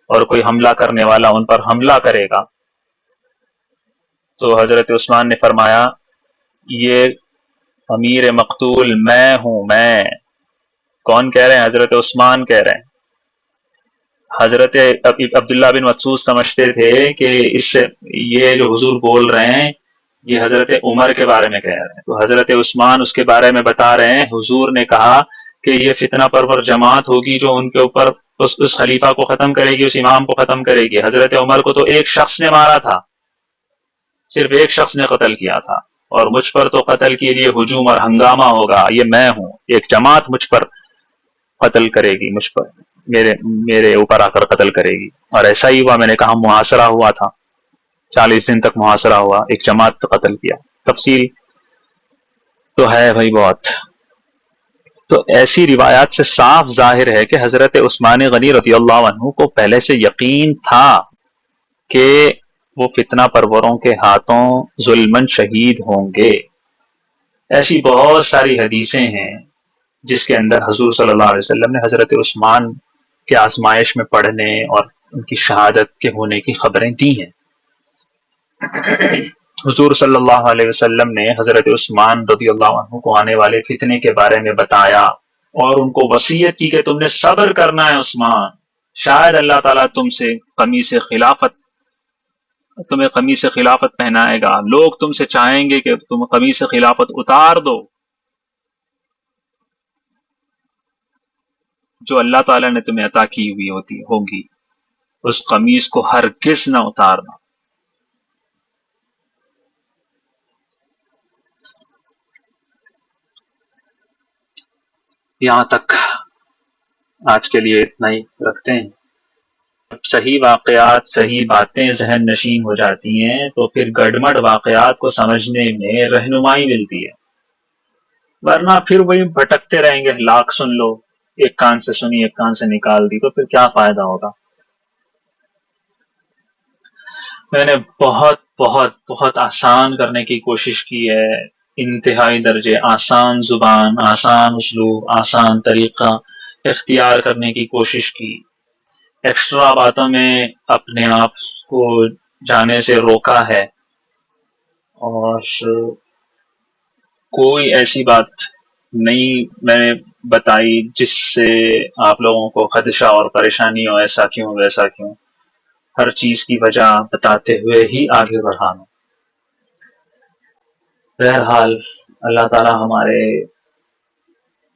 اور کوئی حملہ کرنے والا ان پر حملہ کرے گا، تو حضرت عثمان نے فرمایا یہ امیر مقتول میں ہوں۔ میں کون کہہ رہے ہیں؟ حضرت عثمان کہہ رہے ہیں۔ حضرت عبداللہ بن مسعود سمجھتے تھے کہ اس سے یہ جو حضور بول رہے ہیں یہ حضرت عمر کے بارے میں کہہ رہے ہیں، تو حضرت عثمان اس کے بارے میں بتا رہے ہیں حضور نے کہا کہ یہ فتنہ پرور جماعت ہوگی جو ان کے اوپر اس خلیفہ کو ختم کرے گی، اس امام کو ختم کرے گی۔ حضرت عمر کو تو ایک شخص نے مارا تھا، صرف ایک شخص نے قتل کیا تھا، اور مجھ پر تو قتل کے لیے ہجوم اور ہنگامہ ہوگا۔ یہ میں ہوں، ایک جماعت مجھ پر قتل کرے گی، مجھ پر میرے اوپر آ کر قتل کرے گی، اور ایسا ہی ہوا۔ میں نے کہا محاصرہ ہوا تھا، 40 دن تک محاصرہ ہوا، ایک جماعت قتل کیا۔ تفصیل تو ہے بھائی بہت۔ تو ایسی روایات سے صاف ظاہر ہے کہ حضرت عثمان غنی رضی اللہ عنہ کو پہلے سے یقین تھا کہ وہ فتنہ پروروں کے ہاتھوں ظلمن شہید ہوں گے۔ ایسی بہت ساری حدیثیں ہیں جس کے اندر حضور صلی اللہ علیہ وسلم نے حضرت عثمان کے آزمائش میں پڑھنے اور ان کی شہادت کے ہونے کی خبریں دی ہیں۔ حضور صلی اللہ علیہ وسلم نے حضرت عثمان رضی اللہ عنہ کو آنے والے فتنے کے بارے میں بتایا اور ان کو وصیت کی کہ تم نے صبر کرنا ہے عثمان، شاید اللہ تعالیٰ تمہیں قمیص خلافت پہنائے گا، لوگ تم سے چاہیں گے کہ تم قمیص خلافت اتار دو جو اللہ تعالیٰ نے تمہیں عطا کی ہوئی ہوگی۔ اس قمیص کو ہرگز نہ اتارنا۔ یہاں تک آج کے لیے اتنا ہی رکھتے ہیں۔ جب صحیح واقعات، صحیح باتیں ذہن نشین ہو جاتی ہیں تو پھر گڑمڑ واقعات کو سمجھنے میں رہنمائی ملتی ہے، ورنہ پھر وہی بھٹکتے رہیں گے، لاکھ سن لو، ایک کان سے سنی ایک کان سے نکال دی، تو پھر کیا فائدہ ہوگا۔ میں نے بہت بہت بہت آسان کرنے کی کوشش کی ہے، انتہائی درجے آسان زبان، آسان اسلوب، آسان طریقہ اختیار کرنے کی کوشش کی، ایکسٹرا باتوں میں اپنے آپ کو جانے سے روکا ہے، اور کوئی ایسی بات نہیں میں نے بتائی جس سے آپ لوگوں کو خدشہ اور پریشانی ہو، ایسا کیوں ویسا کیوں، ہر چیز کی وجہ بتاتے ہوئے ہی آگے بڑھانا۔ بہرحال اللہ تعالی ہمارے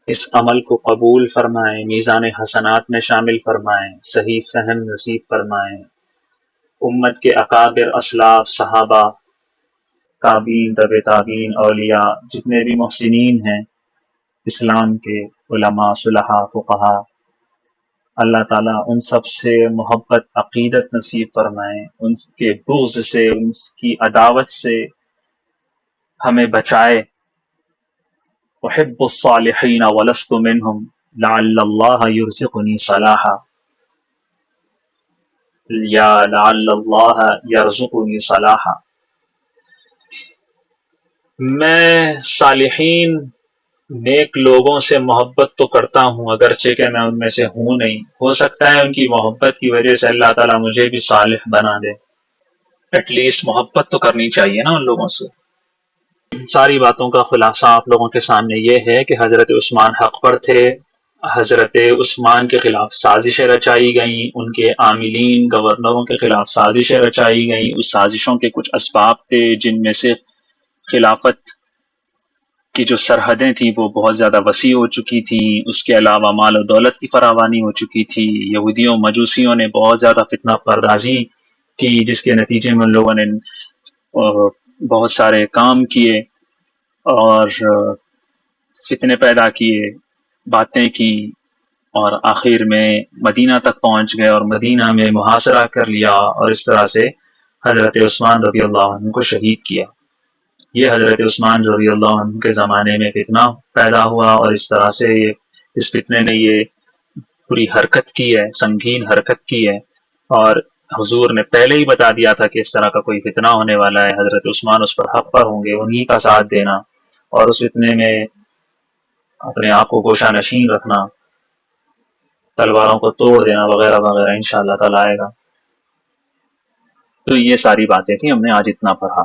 اس عمل کو قبول فرمائیں، میزان حسنات میں شامل فرمائیں، صحیح فہم نصیب فرمائیں، امت کے اکابر، اسلاف، صحابہ، تابعین، طب تابعین، اولیاء، جتنے بھی محسنین ہیں اسلام کے، علماء، صلحاء، فقہاء، اللہ تعالیٰ ان سب سے محبت، عقیدت نصیب فرمائیں، ان کے بغض سے، ان کی عداوت سے ہمیں بچائے۔ احب الصالحین ولست منہم لعل اللہ یرزقنی صلاحا، یا لعل اللہ یرزقنی صلاحا۔ میں صالحین، نیک لوگوں سے محبت تو کرتا ہوں، اگرچہ کہ میں ان میں سے ہوں نہیں، ہو سکتا ہے ان کی محبت کی وجہ سے اللہ تعالیٰ مجھے بھی صالح بنا دے، ایٹ لیسٹ محبت تو کرنی چاہیے نا ان لوگوں سے۔ ساری باتوں کا خلاصہ آپ لوگوں کے سامنے یہ ہے کہ حضرت عثمان حق پر تھے، حضرت عثمان کے خلاف سازشیں رچائی گئیں، ان کے عاملین، گورنروں کے خلاف سازشیں رچائی گئیں، اس سازشوں کے کچھ اسباب تھے جن میں سے خلافت کی جو سرحدیں تھیں وہ بہت زیادہ وسیع ہو چکی تھیں، اس کے علاوہ مال و دولت کی فراوانی ہو چکی تھی، یہودیوں مجوسیوں نے بہت زیادہ فتنہ پردازی کی، جس کے نتیجے میں ان لوگوں نے بہت سارے کام کیے اور فتنے پیدا کیے، باتیں کی، اور آخر میں مدینہ تک پہنچ گئے اور مدینہ میں محاصرہ کر لیا، اور اس طرح سے حضرت عثمان رضی اللہ عنہ کو شہید کیا۔ یہ حضرت عثمان رضی اللہ عنہ کے زمانے میں فتنہ پیدا ہوا، اور اس طرح سے اس فتنے نے یہ پوری حرکت کی ہے، سنگین حرکت کی ہے، اور حضور نے پہلے ہی بتا دیا تھا کہ اس طرح کا کوئی فتنہ ہونے والا ہے، حضرت عثمان اس پر حق پر ہوں گے، انہی کا ساتھ دینا اور اس فتنے میں اپنے آپ کو گوشہ نشین رکھنا، تلواروں کو توڑ دینا وغیرہ وغیرہ انشاءاللہ تعالی آئے گا۔ تو یہ ساری باتیں تھیں، ہم نے آج اتنا پڑھا۔